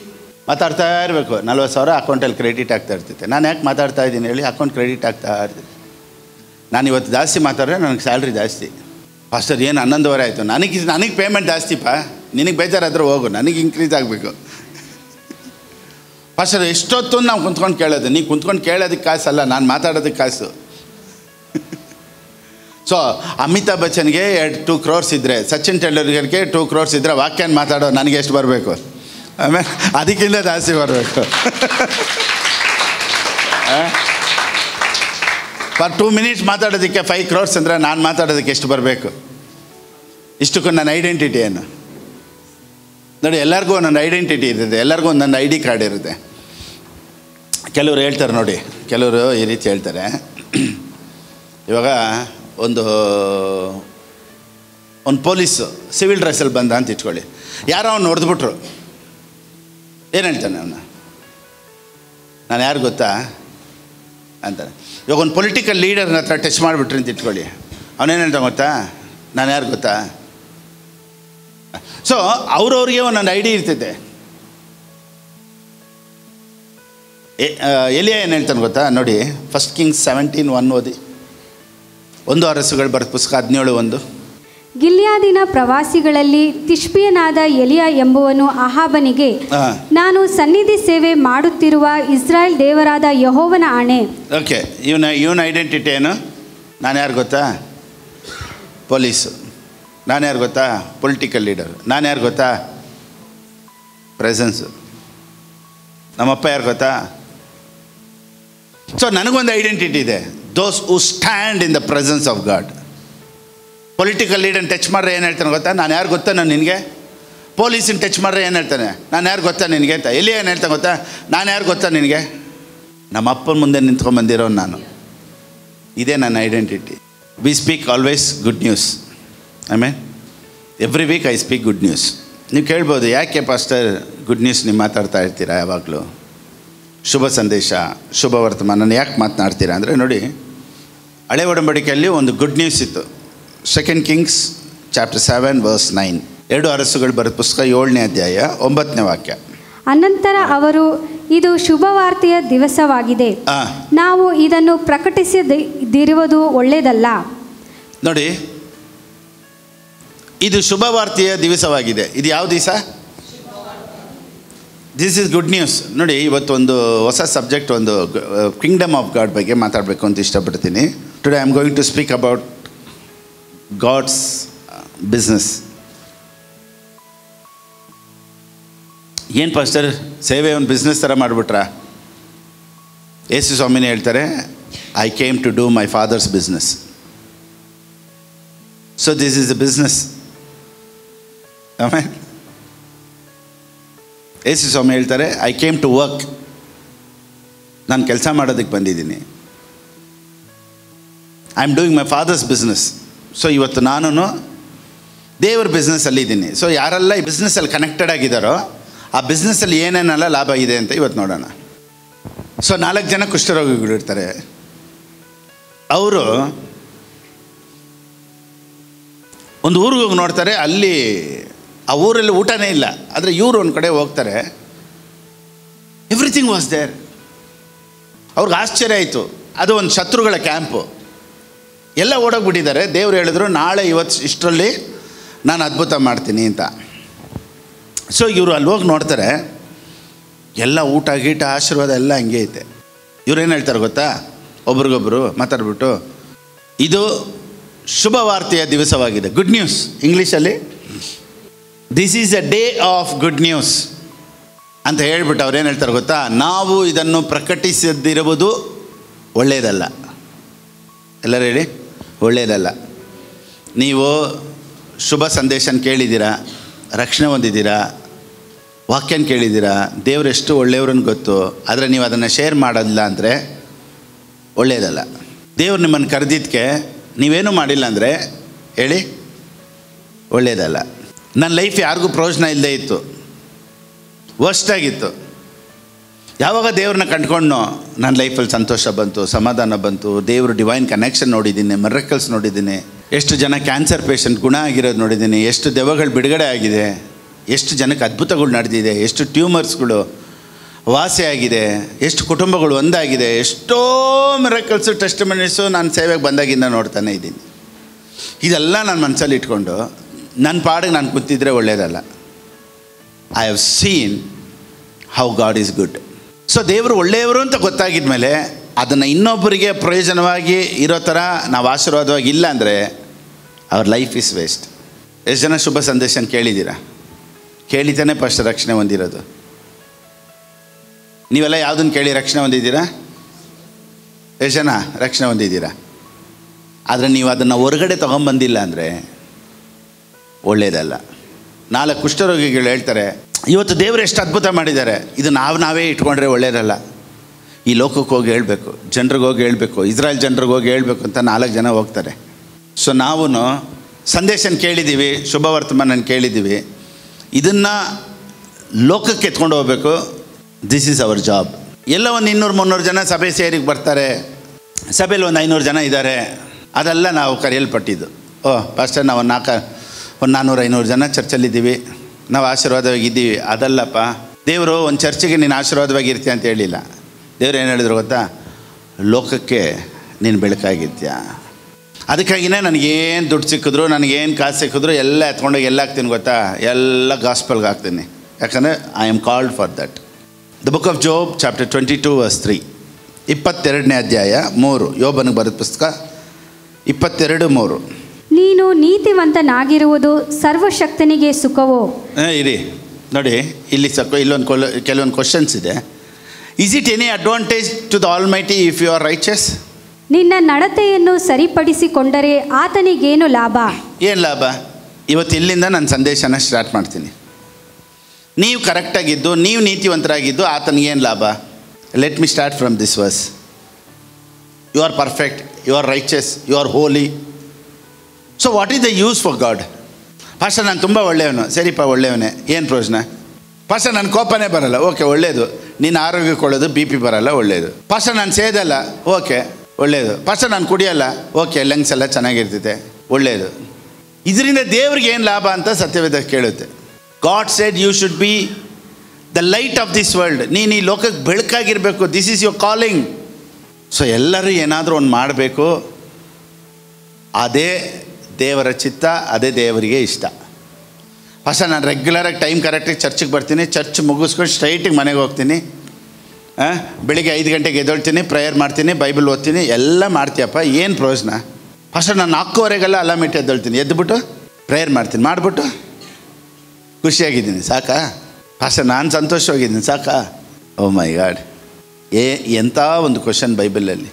ಮಾತಾಡ್ತಾ ಇರಬೇಕು. 40,000 ಅಕೌಂಟಲ್ಲಿ ಕ್ರೆಡಿಟ್ ಆಗ್ತಾ ಇರ್ತೈತೆ. ನಾನು ಯಾಕೆ ಮಾತಾಡ್ತಾ ಇದ್ದೀನಿ ಹೇಳಿ? ಅಕೌಂಟ್ ಕ್ರೆಡಿಟ್ ಆಗ್ತಾ ಇರ್ತೈತೆ. ನಾನು ಇವತ್ತು ಜಾಸ್ತಿ ಮಾತಾಡಿದ್ರೆ ನನಗೆ ಸ್ಯಾಲ್ರಿ ಜಾಸ್ತಿ. ಪಾಸ್ಟರ್ ಏನು 11:15 ಆಯಿತು, ನನಗೆ ಪೇಮೆಂಟ್ ಜಾಸ್ತಿಪ್ಪ. ನಿನಗೆ ಬೇಜಾರಾದರೂ ಹೋಗು, ನನಗೆ ಇನ್ಕ್ರೀಸ್ ಆಗಬೇಕು. ಪಾಸ್ಟರ್ ಎಷ್ಟೊತ್ತು ನಾವು ಕುಂತ್ಕೊಂಡು ಕೇಳೋದು? ನೀವು ಕುಂತ್ಕೊಂಡು ಕೇಳೋದಕ್ಕೆ ಕಾಸಲ್ಲ, ನಾನು ಮಾತಾಡೋದಕ್ಕೆ ಕಾಸು. ಸೊ ಅಮಿತಾಬ್ ಬಚ್ಚನ್ಗೆ 2 crores ಇದ್ದರೆ, ಸಚಿನ್ ತೆಂಡೂಲ್ಕರ್ಗೆ 2 crores ಇದ್ದರೆ, ವಾಕ್ಯನ ಮಾತಾಡೋ ನನಗೆ ಎಷ್ಟು ಬರಬೇಕು? ಆಮೇಲೆ ಅದಕ್ಕಿಂತ ಜಾಸ್ತಿ ಬರಬೇಕು. ಫಾರ್ 2 minutes ಮಾತಾಡೋದಕ್ಕೆ 5 crores ಅಂದರೆ ನಾನು ಮಾತಾಡೋದಕ್ಕೆ ಎಷ್ಟು ಬರಬೇಕು? ಇಷ್ಟಕ್ಕೂ ನನ್ನ ಐಡೆಂಟಿಟಿ ಏನು ನೋಡಿ? ಎಲ್ಲರಿಗೂ ಒಂದೊಂದು ಐಡೆಂಟಿಟಿ ಇರುತ್ತೆ, ಎಲ್ಲರಿಗೂ ಒಂದೊಂದು ID ಕಾರ್ಡ್ ಇರುತ್ತೆ. ಕೆಲವರು ಹೇಳ್ತಾರೆ ನೋಡಿ, ಕೆಲವರು ಈ ರೀತಿ ಹೇಳ್ತಾರೆ. ಇವಾಗ ಒಂದು ಪೊಲೀಸು ಸಿವಿಲ್ ಡ್ರೆಸ್ಸಲ್ಲಿ ಬಂದ ಅಂತ ಇಟ್ಕೊಳ್ಳಿ, ಯಾರೋ ಅವ್ನು ಹೊಡೆದ್ಬಿಟ್ರು, ಏನು ಹೇಳ್ತಾನೆ ಅವನು? ನಾನು ಯಾರು ಗೊತ್ತಾ ಅಂತಾನೆ. ಇವಾಗ ಒಂದು ಪೊಲಿಟಿಕಲ್ ಲೀಡರ್ನ ಹತ್ರ ಟಚ್ ಮಾಡಿಬಿಟ್ರಿ ಅಂತ ಇಟ್ಕೊಳ್ಳಿ, ಅವನೇನು ಹೇಳ್ತಾನೆ ಗೊತ್ತಾ? ನಾನು ಯಾರು ಗೊತ್ತಾ? ಸೊ ಅವ್ರವ್ರಿಗೆ ಒಂದೊಂದು ಐಡಿಯಾ ಇರ್ತೈತೆ. ಎಲಿಯಾ ಏನು ಹೇಳ್ತಾನೆ ಗೊತ್ತಾ? ನೋಡಿ, 1 Kings 17:1 ಓದಿ. 1 ಅರಸುಗಳು ಬರೆದ ಪುಸ್ತಕ 17:1. ಗಿಲ್ಯಾದಿನ ಪ್ರವಾಸಿಗಳಲ್ಲಿ ತಿಷ್ಬಿಯನಾದ ಎಲಿಯಾ ಎಂಬುವನು ಅಹಾಬನಿಗೆ, ನಾನು ಸನ್ನಿಧಿ ಸೇವೆ ಮಾಡುತ್ತಿರುವ ಇಸ್ರಾಯೇಲ್ ದೇವರಾದ ಯೆಹೋವನ ಆಣೆ. ಓಕೆ, ಇವನ ಐಡೆಂಟಿಟಿ ಏನು? ನಾನು ಯಾರು ಗೊತ್ತಾ? ಪೊಲೀಸು. ನಾನು ಯಾರು ಗೊತ್ತಾ? Political leader. ನಾನು ಯಾರು ಗೊತ್ತಾ? ಪ್ರೆಸೆನ್ಸು. ನಮ್ಮಪ್ಪ ಯಾರು ಗೊತ್ತಾ? ಸೊ ನನಗೊಂದು ಐಡೆಂಟಿಟಿ ಇದೆ, those who stand in the presence of God. Political ಲೀಡರ್ನ ಟಚ್ ಮಾಡ್ರೆ ಏನು ಹೇಳ್ತಾನೆ ಗೊತ್ತಾ? ನಾನು ಯಾರು ಗೊತ್ತಾ ನಾನು ನಿನಗೆ? ಪೊಲೀಸಿನ ಟಚ್ ಮಾಡ್ರೆ ಏನು ಹೇಳ್ತಾನೆ? ನಾನು ಯಾರು ಗೊತ್ತಾ ನಿನಗೆ ಅಂತ. ಎಲ್ಲಿ ಏನು ಹೇಳ್ತಾನೆ ಗೊತ್ತಾ? ನಾನು ಯಾರು ಗೊತ್ತಾ ನಿನಗೆ? ನಮ್ಮ ಅಪ್ಪನ ಮುಂದೆ ನಿಂತ್ಕೊಂಡ್ಬಂದಿರೋನು ನಾನು. ಇದೇ ನನ್ನ identity. We speak always good news. ಆಮೇಲೆ every week I speak good news. ನೀವು ಕೇಳ್ಬೋದು, ಯಾಕೆ ಪಾಸ್ಟರ್ ಗುಡ್ ನ್ಯೂಸ್ ನೀವು ಮಾತಾಡ್ತಾ ಇರ್ತೀರಾ ಯಾವಾಗಲೂ? ಶುಭ ಸಂದೇಶ, ಶುಭ ವರ್ತಮಾನ ಯಾಕೆ ಮಾತನಾಡ್ತೀರಾ ಅಂದರೆ, ನೋಡಿ, ಹಳೆ ಒಡಂಬಡಿಕೆಯಲ್ಲಿ ಒಂದು ಗುಡ್ ನ್ಯೂಸ್ ಇತ್ತು. 2 Kings chapter 7:9. 2 ಅರಸುಗಳು ಬರೆದ ಪುಸ್ತಕ 7ನೇ ಅಧ್ಯಾಯ 9ನೇ ವಾಕ್ಯ. ಅನಂತರ ಅವರು, ಇದು ಶುಭವಾರ್ತೆಯ ದಿವಸವಾಗಿದೆ, ನಾವು ಇದನ್ನು ಪ್ರಕಟಿಸದಿರುವುದು ಒಳ್ಳೆಯದಲ್ಲ. ನೋಡಿ, ಇದು ಶುಭವಾರ್ತೆಯ ದಿವಸವಾಗಿದೆ. ಇದು ಯಾವ ದಿವಸ? This is good news. ನೋಡಿ, ಇವತ್ತು ಒಂದು ಹೊಸ ಸಬ್ಜೆಕ್ಟ್, ಒಂದು ಕಿಂಗ್ಡಮ್ ಆಫ್ ಗಾಡ್ ಬಗ್ಗೆ ಮಾತಾಡಬೇಕು ಅಂತ ಇಷ್ಟಪಡ್ತೀನಿ. Today I am going to speak about God's business. ಏನು ಪಾಸ್ಟರ್, ಸೇವೆ ಒಂದು ಬಿಸ್ನೆಸ್ ಥರ ಮಾಡಿಬಿಟ್ರಾ? ಯೇಸು ಸ್ವಾಮಿನೇ ಹೇಳ್ತಾರೆ, I came to do my fathers business. So this is a business. ಆಮೇಲೆ ಯೇಸು ಸ್ವಾಮಿ ಹೇಳ್ತಾರೆ, ಐ ಕೇಮ್ ಟು ವರ್ಕ್. ನಾನು ಕೆಲಸ ಮಾಡೋದಕ್ಕೆ ಬಂದಿದ್ದೀನಿ. I am doing my father's business. So ಇವತ್ತು ನಾನು ದೇವ್ರ ಬಿಸ್ನೆಸ್ಸಲ್ಲಿದ್ದೀನಿ. ಸೊ ಯಾರೆಲ್ಲ ಈ ಬಿಸ್ನೆಸ್ಸಲ್ಲಿ ಕನೆಕ್ಟೆಡ್ ಆಗಿದ್ದಾರೋ ಆ ಬಿಸ್ನೆಸ್ಸಲ್ಲಿ ಏನೇನೆಲ್ಲ ಲಾಭ ಇದೆ ಅಂತ ಇವತ್ತು ನೋಡೋಣ. ಸೊ 4 ಜನ ಕುಷ್ಠರೋಗಿಗಳು ಇರ್ತಾರೆ. ಅವರು ಒಂದು ಊರಿಗೆ ಹೋಗಿ ನೋಡ್ತಾರೆ, ಅಲ್ಲಿ ಆ ಊರಲ್ಲಿ ಊಟನೇ ಇಲ್ಲ. ಆದರೆ ಇವರು ಒಂದು ಕಡೆ ಹೋಗ್ತಾರೆ, ಎವ್ರಿಥಿಂಗ್ ವಾಸ್ ದೇರ್. ಅವ್ರಿಗೆ ಆಶ್ಚರ್ಯ ಆಯಿತು. ಅದು ಒಂದು ಶತ್ರುಗಳ ಕ್ಯಾಂಪು. ಎಲ್ಲ ಓಡೋಗ್ಬಿಟ್ಟಿದ್ದಾರೆ. ದೇವ್ರು ಹೇಳಿದ್ರು, ನಾಳೆ ಇವತ್ತು ಇಷ್ಟರಲ್ಲಿ ನಾನು ಅದ್ಭುತ ಮಾಡ್ತೀನಿ ಅಂತ. ಸೊ ಇವರು ಅಲ್ಲಿ ಹೋಗಿ ನೋಡ್ತಾರೆ, ಎಲ್ಲ ಊಟ ಗೀಟ ಆಶೀರ್ವಾದ ಎಲ್ಲ ಹಂಗೆ ಐತೆ. ಇವ್ರೇನು ಹೇಳ್ತಾರೆ ಗೊತ್ತಾ? ಒಬ್ರಿಗೊಬ್ಬರು ಮಾತಾಡ್ಬಿಟ್ಟು, ಇದು ಶುಭವಾರ್ತೆಯ ದಿವಸವಾಗಿದೆ. Good news. ಇಂಗ್ಲೀಷಲ್ಲಿ this is a day of good news ಅಂತ ಹೇಳ್ಬಿಟ್ಟು ಅವ್ರು ಏನು ಹೇಳ್ತಾರೆ ಗೊತ್ತಾ? ನಾವು ಇದನ್ನು ಪ್ರಕಟಿಸದಿರುವುದು ಒಳ್ಳೆಯದಲ್ಲ. ಎಲ್ಲರೂ ಹೇಳಿ, ಒಳ್ಳೆಯದಲ್ಲ. ನೀವು ಶುಭ ಸಂದೇಶನ ಕೇಳಿದ್ದೀರಾ, ರಕ್ಷಣೆ ಹೊಂದಿದ್ದೀರಾ, ವಾಕ್ಯನ ಕೇಳಿದ್ದೀರಾ, ದೇವರೆಷ್ಟು ಒಳ್ಳೆಯವ್ರನ್ನ ಗೊತ್ತು. ಆದರೆ ನೀವು ಅದನ್ನು ಶೇರ್ ಮಾಡೋದಿಲ್ಲ ಅಂದರೆ ಒಳ್ಳೆಯದಲ್ಲ. ದೇವ್ರು ನಿಮ್ಮನ್ನು ಕರೆದಿದ್ದಕ್ಕೆ ನೀವೇನೂ ಮಾಡಿಲ್ಲ ಅಂದರೆ ಹೇಳಿ, ಒಳ್ಳೆಯದಲ್ಲ. ನನ್ನ ಲೈಫ್ ಯಾರಿಗೂ ಪ್ರಯೋಜನ ಇಲ್ಲದೇ ಇತ್ತು, ವರ್ಸ್ಟಾಗಿತ್ತು. ಯಾವಾಗ ದೇವ್ರನ್ನ ಕಂಡ್ಕೊಂಡು ನನ್ನ ಲೈಫಲ್ಲಿ ಸಂತೋಷ ಬಂತು, ಸಮಾಧಾನ ಬಂತು. ದೇವರು ಡಿವೈನ್ ಕನೆಕ್ಷನ್ ನೋಡಿದ್ದೀನಿ, ಮಿರಕಲ್ಸ್ ನೋಡಿದ್ದೀನಿ. ಎಷ್ಟು ಜನ ಕ್ಯಾನ್ಸರ್ ಪೇಷಂಟ್ ಗುಣ ಆಗಿರೋದು ನೋಡಿದ್ದೀನಿ. ಎಷ್ಟು ದೆವ್ವಗಳು ಬಿಡುಗಡೆ ಆಗಿದೆ, ಎಷ್ಟು ಜನಕ್ಕೆ ಅದ್ಭುತಗಳು ನಡೆದಿದೆ, ಎಷ್ಟು ಟ್ಯೂಮರ್ಸ್ಗಳು ವಾಸಿಯಾಗಿದೆ, ಎಷ್ಟು ಕುಟುಂಬಗಳು ಒಂದಾಗಿದೆ, ಎಷ್ಟೋ ಮಿರಕಲ್ಸು ಟೆಸ್ಟಿಮನೀಸು ನಾನು ಸೇವೆಗೆ ಬಂದಾಗಿಂದ ನೋಡ್ತಾನೆ ಇದ್ದೀನಿ. ಇದೆಲ್ಲ ನಾನು ಮನಸ್ಸಲ್ಲಿ ಇಟ್ಕೊಂಡು ನನ್ನ ಪಾಡಿಗೆ ನಾನು ಕೂತಿದ್ರೆ ಒಳ್ಳೆಯದಲ್ಲ. I have seen how god is good. So ದೇವರು ಒಳ್ಳೆಯವರು ಅಂತ ಗೊತ್ತಾಗಿದ ಮೇಲೆ ಅದನ್ನು ಇನ್ನೊಬ್ಬರಿಗೆ ಪ್ರಯೋಜನವಾಗಿ ಇರೋ ಥರ ನಾವು ಆಶೀರ್ವಾದವಾಗಿ ಇಲ್ಲ ಅಂದರೆ ಅವ್ರ ಲೈಫ್ ಈಸ್ ವೇಸ್ಟ್. ಎಷ್ಟು ಜನ ಶುಭ ಸಂದೇಶನ ಕೇಳಿದ್ದೀರಾ? ಕೇಳಿತಾನೆ ಫಸ್ಟ್ ರಕ್ಷಣೆ ಹೊಂದಿರೋದು. ನೀವೆಲ್ಲ ಯಾವುದನ್ನು ಕೇಳಿ ರಕ್ಷಣೆ ಹೊಂದಿದ್ದೀರಾ? ಎಷ್ಟು ಜನ ರಕ್ಷಣೆ ಹೊಂದಿದ್ದೀರಾ? ಆದರೆ ನೀವು ಅದನ್ನು ಹೊರಗಡೆ ತೊಗೊಂಬಂದಿಲ್ಲ ಅಂದರೆ ಒಳ್ಳೆಯದಲ್ಲ. 4 ಕುಷ್ಠರೋಗಿಗಳು ಹೇಳ್ತಾರೆ, ಇವತ್ತು ದೇವರು ಎಷ್ಟು ಅದ್ಭುತ ಮಾಡಿದ್ದಾರೆ, ಇದು ನಾವೇ ಇಟ್ಕೊಂಡ್ರೆ ಒಳ್ಳೆಯದಲ್ಲ. ಈ ಲೋಕಕ್ಕೆ ಹೋಗಿ ಹೇಳಬೇಕು, ಜನರಿಗೆ ಹೋಗಿ ಹೇಳಬೇಕು, ಇಸ್ರಾಯೇಲ್ ಜನರಿಗೆ ಹೋಗಿ ಹೇಳಬೇಕು ಅಂತ 4 ಜನ ಹೋಗ್ತಾರೆ. ಸೊ ನಾವು ಸಂದೇಶನ ಕೇಳಿದ್ದೀವಿ, ಶುಭ ವರ್ತಮಾನ ಕೇಳಿದ್ದೀವಿ, ಇದನ್ನು ಲೋಕಕ್ಕೆ ಎತ್ಕೊಂಡು ಹೋಗಬೇಕು. This is our job. ಎಲ್ಲ ಒಂದು 200-300 ಜನ ಸಭೆ ಸೇರಿಗೆ ಬರ್ತಾರೆ, ಸಭೆಯಲ್ಲಿ ಒಂದು 500 ಜನ ಇದ್ದಾರೆ, ಅದೆಲ್ಲ ನಾವು ಕರೆಯಲ್ಪಟ್ಟಿದ್ದು. ಪಾಸ್ಟರ್ ನಾವು 400-500 ಜನ ಚರ್ಚಲ್ಲಿದ್ದೀವಿ, ನಾವು ಆಶೀರ್ವಾದವಾಗಿದ್ದೀವಿ. ಅದಲ್ಲಪ್ಪ, ದೇವರು ಒಂದು ಚರ್ಚಿಗೆ ನೀನು ಆಶೀರ್ವಾದವಾಗಿರ್ತೀಯ ಅಂತ ಹೇಳಿಲ್ಲ. ದೇವ್ರು ಏನು ಹೇಳಿದ್ರು ಗೊತ್ತಾ? ಲೋಕಕ್ಕೆ ನೀನು ಬೆಳಕಾಗಿರ್ತೀಯ. ಅದಕ್ಕಾಗಿಯೇ ನನಗೇನು ದುಡ್ಡು ಸಿಕ್ಕಿದ್ರು, ನನಗೇನು ಕಾಸು ಸಿಕ್ಕಿದ್ರು ಎಲ್ಲ ಎತ್ಕೊಂಡೋಗಿ ಎಲ್ಲ ಹಾಕ್ತೀನಿ ಗೊತ್ತಾ? ಎಲ್ಲ ಗಾಸ್ಪಲ್ಗೆ ಹಾಕ್ತೀನಿ. ಯಾಕಂದರೆ I am called for that. The book of Job chapter 22 verse 3, 22ನೇ ಅಧ್ಯಾಯ 3, ಯೋಬನಿಗೆ ಬರೆದ ಪುಸ್ತಕ 22:3. ನೀನು ನೀತಿವಂತನಾಗಿರುವುದು ಸರ್ವಶಕ್ತನಿಗೆ ಸುಖವೋ. ಇರಿ ನೋಡಿ, ಇಲ್ಲಿ ಕೆಲವೊಂದು ಕ್ವಶನ್ಸ್ ಇದೆ. Is it any advantage to the almighty if you are righteous? ನಿನ್ನ ನಡತೆಯನ್ನು ಸರಿಪಡಿಸಿಕೊಂಡರೆ ಆತನಿಗೇನು ಲಾಭ? ಏನು ಲಾಭ? ಇವತ್ತು ಇಲ್ಲಿಂದ ನಾನು ಸಂದೇಶನ ಸ್ಟಾರ್ಟ್ ಮಾಡ್ತೀನಿ. ನೀವು ಕರೆಕ್ಟಾಗಿದ್ದು, ನೀವು ನೀತಿವಂತರಾಗಿದ್ದು ಆತನಿಗೇನು ಲಾಭ? Let me start from this verse. You are perfect, you are righteous, you are holy. So what is the use for God? Pastor ನಾನು ತುಂಬ ಒಳ್ಳೆಯವನು. ಸರಿಪ್ಪ, ಒಳ್ಳೆಯವನೇ, ಏನು ಪ್ರಯೋಜನ? ಪಾಸ್ಟರ್ ನನ್ನ ಕೋಪನೇ ಬರಲ್ಲ. ಓಕೆ, ಒಳ್ಳೆಯದು. ನಿನ್ನ ಆರೋಗ್ಯಕ್ಕೆ ಒಳ್ಳೆಯದು, BP ಬರಲ್ಲ, ಒಳ್ಳೆಯದು. ಪಾಸ್ಟರ್ ನಾನು ಸೇದಲ್ಲ. ಓಕೆ, ಒಳ್ಳೆಯದು. ಪಾಸ್ಟರ್ ನಾನು ಕುಡಿಯಲ್ಲ. ಓಕೆ, ಲಂಗ್ಸ್ ಎಲ್ಲ ಚೆನ್ನಾಗಿರ್ತೈತೆ, ಒಳ್ಳೆಯದು. ಇದರಿಂದ ದೇವ್ರಿಗೆ ಏನು ಲಾಭ ಅಂತ ಸತ್ಯವೇದ ಕೇಳುತ್ತೆ. God said you should be the light of this world. ನೀನು ಈ ಲೋಕಕ್ಕೆ ಬೆಳಕಾಗಿರಬೇಕು. This is your calling. So ಎಲ್ಲರೂ ಏನಾದರೂ ಒಂದು ಮಾಡಬೇಕು, ಅದೇ ದೇವರ ಚಿತ್ತ, ಅದೇ ದೇವರಿಗೆ ಇಷ್ಟ. ಫಸ್ಟ್ ನಾನು ರೆಗ್ಯುಲರಾಗಿ ಟೈಮ್ ಕರೆಕ್ಟಾಗಿ ಚರ್ಚಿಗೆ ಬರ್ತೀನಿ, ಚರ್ಚ್ ಮುಗಿಸ್ಕೊಂಡು ಸ್ಟ್ರೈಟಿಗೆ ಮನೆಗೆ ಹೋಗ್ತೀನಿ. ಬೆಳಿಗ್ಗೆ 5 ಗಂಟೆಗೆ ಎದ್ದೇಳ್ತೀನಿ, ಪ್ರೇಯರ್ ಮಾಡ್ತೀನಿ, ಬೈಬಲ್ ಓದ್ತೀನಿ, ಎಲ್ಲ ಮಾಡ್ತೀಯಪ್ಪ, ಏನು ಪ್ರಯೋಜನ? ಫಸ್ಟ್ ನಾನು 4:15 ಅಲಾರ್ಮ್ ಇಟ್ಟು ಎದ್ದೇಳ್ತೀನಿ, ಎದ್ದುಬಿಟ್ಟು ಪ್ರೇಯರ್ ಮಾಡ್ತೀನಿ, ಮಾಡಿಬಿಟ್ಟು ಖುಷಿಯಾಗಿದ್ದೀನಿ, ಸಾಕಾ? ಫಸ್ಟ್ ನಾನು ಸಂತೋಷವಾಗಿದ್ದೀನಿ, ಸಾಕಾ? ಓ ಮೈ ಗಾಡ್, ಎಂಥ ಒಂದು ಕ್ವಶನ್ ಬೈಬಲಲ್ಲಿ.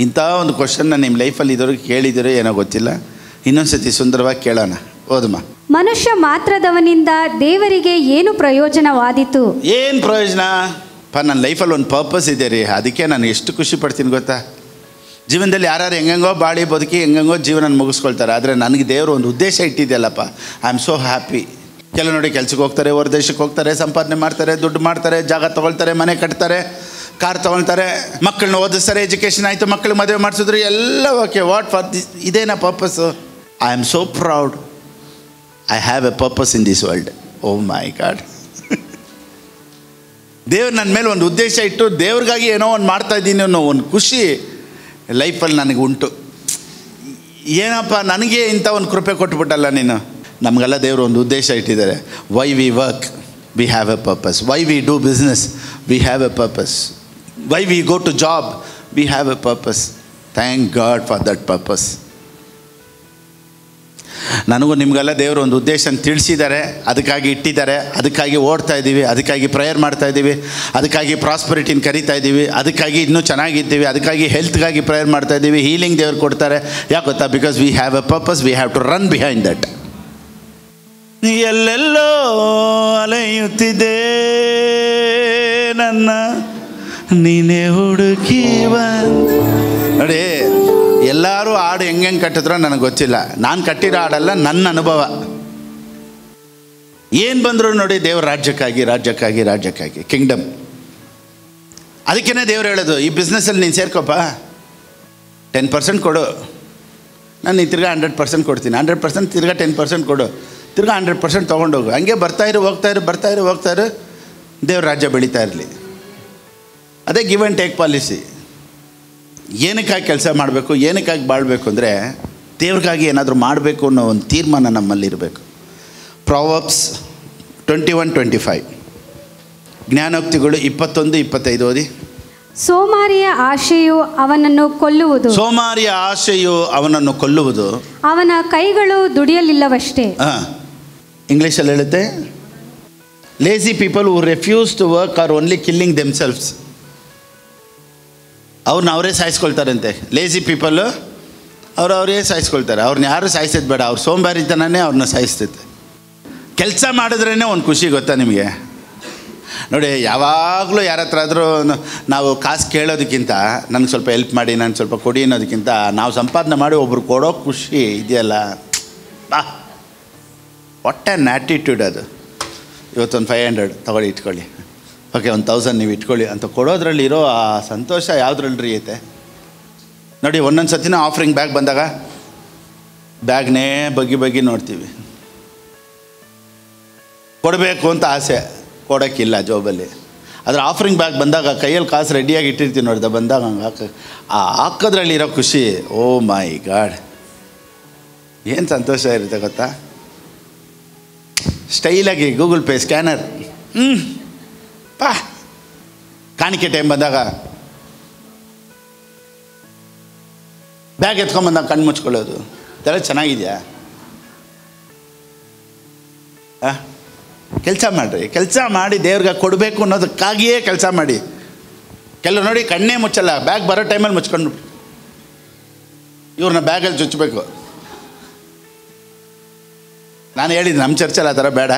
ಇಂಥ ಒಂದು ಕ್ವಶನ್ನ ನಿಮ್ಮ ಲೈಫಲ್ಲಿ ಇದ್ದವ್ರಿಗೆ ಕೇಳಿದಿರೋ ಏನೋ ಗೊತ್ತಿಲ್ಲ. ಇನ್ನೊಂದು ಸತಿ ಸುಂದರವಾಗಿ ಕೇಳೋಣ. ಓದಮ್ಮ. ಮನುಷ್ಯ ಮಾತ್ರದವನಿಂದ ದೇವರಿಗೆ ಏನು ಪ್ರಯೋಜನವಾದೀತು? ಏನು ಪ್ರಯೋಜನ? ನನ್ನ ಲೈಫಲ್ಲಿ ಒಂದು ಪರ್ಪಸ್ ಇದೆ ರೀ, ಅದಕ್ಕೆ ನಾನು ಎಷ್ಟು ಖುಷಿ ಪಡ್ತೀನಿ ಗೊತ್ತಾ? ಜೀವನದಲ್ಲಿ ಯಾರು ಹೆಂಗೋ ಬಾಳಿ ಬದುಕಿ ಹೆಂಗೋ ಜೀವನ ಮುಗಿಸ್ಕೊಳ್ತಾರೆ, ಆದರೆ ನನಗೆ ದೇವರು ಒಂದು ಉದ್ದೇಶ ಇಟ್ಟಿದೆಯಲ್ಲಪ್ಪ. I am so happy. ಕೆಲವು ನೋಡಿ ಕೆಲಸಕ್ಕೆ ಹೋಗ್ತಾರೆ, ಹೊರ ದೇಶಕ್ಕೆ ಹೋಗ್ತಾರೆ, ಸಂಪಾದನೆ ಮಾಡ್ತಾರೆ, ದುಡ್ಡು ಮಾಡ್ತಾರೆ, ಜಾಗ ತೊಗೊಳ್ತಾರೆ, ಮನೆ ಕಟ್ತಾರೆ, ಕಾರ್ ತೊಗೊಳ್ತಾರೆ, ಮಕ್ಕಳನ್ನ ಓದಿಸ್ತಾರೆ, ಎಜುಕೇಷನ್ ಆಯಿತು, ಮಕ್ಕಳಿಗೆ ಮದುವೆ ಮಾಡಿಸಿದ್ರು, ಎಲ್ಲ ಓಕೆ. What for this? ಇದೇನಾ purpose? I am so proud. I have a purpose in this world. Oh my God, ದೇವ್ರು ನನ್ನ ಮೇಲೆ ಒಂದು ಉದ್ದೇಶ ಇಟ್ಟು ದೇವ್ರಿಗಾಗಿ ಏನೋ ಒಂದು ಮಾಡ್ತಾಯಿದ್ದೀನಿ ಅನ್ನೋ ಒಂದು ಖುಷಿ ಲೈಫಲ್ಲಿ ನನಗೆ ಉಂಟು. ಏನಪ್ಪ, ನನಗೆ ಇಂಥ ಒಂದು ಕೃಪೆ ಕೊಟ್ಬಿಟ್ಟಲ್ಲ ನೀನು. ನಮಗೆಲ್ಲ ದೇವರು ಒಂದು ಉದ್ದೇಶ ಇಟ್ಟಿದ್ದಾರೆ. Why we work, we have a purpose. Why we do business, we have a purpose. Why we go to job, we have a purpose. Thank God for that purpose. ನನಗೂ ನಿಮಗೆಲ್ಲ ದೇವರು ಒಂದು ಉದ್ದೇಶನ ತಿಳಿಸಿದ್ದಾರೆ, ಅದಕ್ಕಾಗಿ ಇಟ್ಟಿದ್ದಾರೆ, ಅದಕ್ಕಾಗಿ ಓಡ್ತಾ ಇದ್ದೀವಿ, ಅದಕ್ಕಾಗಿ ಪ್ರೇಯರ್ ಮಾಡ್ತಾ ಇದ್ದೀವಿ, ಅದಕ್ಕಾಗಿ ಪ್ರಾಸ್ಪರಿಟಿನ ಕರಿತಾ ಇದ್ದೀವಿ, ಅದಕ್ಕಾಗಿ ಇನ್ನೂ ಚೆನ್ನಾಗಿದ್ದೀವಿ, ಅದಕ್ಕಾಗಿ ಹೆಲ್ತ್ಗಾಗಿ ಪ್ರೇಯರ್ ಮಾಡ್ತಾ ಇದ್ದೀವಿ. ಹೀಲಿಂಗ್ ದೇವ್ರು ಕೊಡ್ತಾರೆ. ಯಾಕೆ ಗೊತ್ತಾ? Because we have a purpose, we have to run behind that. ಎಲ್ಲೆಲ್ಲೋ ಅಲೆಯುತ್ತಿದೆ ನನ್ನ ನೀನೇ ಹುಡುಕಿ ನೋಡಿ. ಎಲ್ಲರೂ ಹಾಡು ಹೆಂಗೆ ಕಟ್ಟಿದ್ರೋ ನನಗೆ ಗೊತ್ತಿಲ್ಲ, ನಾನು ಕಟ್ಟಿರೋ ಹಾಡಲ್ಲ, ನನ್ನ ಅನುಭವ. ಏನು ಬಂದರು ನೋಡಿ, ದೇವ್ರ ರಾಜ್ಯಕ್ಕಾಗಿ, ರಾಜ್ಯಕ್ಕಾಗಿ, ರಾಜ್ಯಕ್ಕಾಗಿ, ಕಿಂಗ್ಡಮ್. ಅದಕ್ಕೇ ದೇವ್ರು ಹೇಳೋದು, ಈ ಬಿಸ್ನೆಸ್ಸಲ್ಲಿ ನೀನು ಸೇರ್ಕೋಪ್ಪ, 10% ಕೊಡು, ನಾನು ನೀನು ತಿರ್ಗಾ 100% ಕೊಡ್ತೀನಿ, 100% ತಿರ್ಗಾ 10% ಕೊಡು, ತಿರ್ಗಾ 100% ತೊಗೊಂಡೋಗು. ಹಂಗೆ ಬರ್ತಾಯಿರು, ಹೋಗ್ತಾಯಿರು, ದೇವ್ರ ರಾಜ್ಯ ಬೆಳೀತಾ ಇರಲಿ. ಅದೇ ಗಿವ್ ಆ್ಯಂಡ್ ಟೇಕ್ ಪಾಲಿಸಿ. ಏನಕ್ಕಾಗಿ ಕೆಲಸ ಮಾಡಬೇಕು, ಏನಕ್ಕಾಗಿ ಬಾಳಬೇಕು ಅಂದರೆ ದೇವ್ರಿಗಾಗಿ ಏನಾದರೂ ಮಾಡಬೇಕು ಅನ್ನೋ ಒಂದು ತೀರ್ಮಾನ ನಮ್ಮಲ್ಲಿರಬೇಕು. ಪ್ರಾವರ್ಬ್ಸ್ 21:25, ಜ್ಞಾನೋಕ್ತಿಗಳು 21-25 ಓದಿ. ಸೋಮಾರಿಯ ಆಶೆಯು ಅವನನ್ನು ಕೊಲ್ಲುವುದು, ಸೋಮಾರಿಯ ಆಶೆಯು ಅವನನ್ನು ಕೊಲ್ಲುವುದು, ಅವನ ಕೈಗಳು ದುಡಿಯಲಿಲ್ಲವಷ್ಟೇ. ಇಂಗ್ಲೀಷಲ್ಲಿ ಹೇಳುತ್ತೆ, lazy people who refuse to work are only killing themselves. ಅವ್ರನ್ನ ಅವರೇ ಸಾಯಿಸ್ಕೊಳ್ತಾರಂತೆ. ಲೇಜಿ ಪೀಪಲ್ಲು ಅವರೇ ಸಾಯಿಸ್ಕೊಳ್ತಾರೆ. ಅವ್ರನ್ನ ಯಾರು ಸಾಯಿಸೋದು ಬೇಡ, ಅವ್ರ ಸೋಂಬೇರಿತನೇ ಅವ್ರನ್ನ ಸಾಯಿಸ್ತೈತೆ. ಕೆಲಸ ಮಾಡಿದ್ರೇ ಒಂದು ಖುಷಿ ಗೊತ್ತಾ ನಿಮಗೆ? ನೋಡಿ, ಯಾವಾಗಲೂ ಯಾರ ಹತ್ರ ಆದರೂ ನಾವು ಕಾಸು ಕೇಳೋದಕ್ಕಿಂತ ನನಗೆ ಸ್ವಲ್ಪ ಹೆಲ್ಪ್ ಮಾಡಿ, ನಾನು ಸ್ವಲ್ಪ ಕೊಡಿ ಅನ್ನೋದಕ್ಕಿಂತ ನಾವು ಸಂಪಾದನೆ ಮಾಡಿ ಒಬ್ರು ಕೊಡೋ ಖುಷಿ ಇದೆಯಲ್ಲ, ವಾಟ್ ಆ್ಯನ್ ಆ್ಯಟಿಟ್ಯೂಡ್ ಅದು. ಇವತ್ತೊಂದು 500 ತೊಗೊಳ್ಳಿ, ಇಟ್ಕೊಳ್ಳಿ, ಓಕೆ 1000 ನೀವು ಇಟ್ಕೊಳ್ಳಿ ಅಂತ ಕೊಡೋದ್ರಲ್ಲಿರೋ ಆ ಸಂತೋಷ ಯಾವುದ್ರಲ್ಲಿ ಐತೆ ನೋಡಿ. ಒಂದೊಂದು ಸತಿನೂ ಆಫರಿಂಗ್ ಬ್ಯಾಗ್ ಬಂದಾಗ ಬ್ಯಾಗ್ನೇ ಬಗ್ಗಿ ನೋಡ್ತೀವಿ. ಕೊಡಬೇಕು ಅಂತ ಆಸೆ, ಕೊಡೋಕ್ಕಿಲ್ಲ ಜೋಬಲ್ಲಿ. ಆದರೆ ಆಫರಿಂಗ್ ಬ್ಯಾಗ್ ಬಂದಾಗ ಕೈಯಲ್ಲಿ ಕಾಸು ರೆಡಿಯಾಗಿ ಇಟ್ಟಿರ್ತೀವಿ ನೋಡಿದ, ಬಂದಾಗ ಹಂಗೆ ಹಾಕೋದ್ರಲ್ಲಿರೋ ಖುಷಿ, ಓ ಮೈ ಗಾಡ್, ಏನು ಸಂತೋಷ ಇರುತ್ತೆ ಗೊತ್ತಾ. ಸ್ಟೈಲಾಗಿ ಗೂಗಲ್ ಪೇ ಸ್ಕ್ಯಾನರ್, ಕಾಣಿಕೆ ಟೈಮ್ ಬಂದಾಗ ಬ್ಯಾಗ್ ಎತ್ಕೊಂಡ್ಬಂದಾಗ ಕಣ್ಣು ಮುಚ್ಕೊಳ್ಳೋದು, ಇದೆಲ್ಲ ಚೆನ್ನಾಗಿದೆಯಾ? ಕೆಲಸ ಮಾಡಿರಿ, ಕೆಲಸ ಮಾಡಿ ದೇವ್ರಿಗೆ ಕೊಡಬೇಕು ಅನ್ನೋದಕ್ಕಾಗಿಯೇ ಕೆಲಸ ಮಾಡಿ. ಕೆಲವು ನೋಡಿ ಕಣ್ಣೇ ಮುಚ್ಚಲ್ಲ, ಬ್ಯಾಗ್ ಬರೋ ಟೈಮಲ್ಲಿ ಮುಚ್ಕೊಂಡು ಇವ್ರನ್ನ ಬ್ಯಾಗಲ್ಲಿ ಚುಚ್ಚಬೇಕು. ನಾನು ಹೇಳಿದ್ದು ನಮ್ಮ ಚರ್ಚಲ್ಲಿ ಆ ಥರ ಬೇಡ,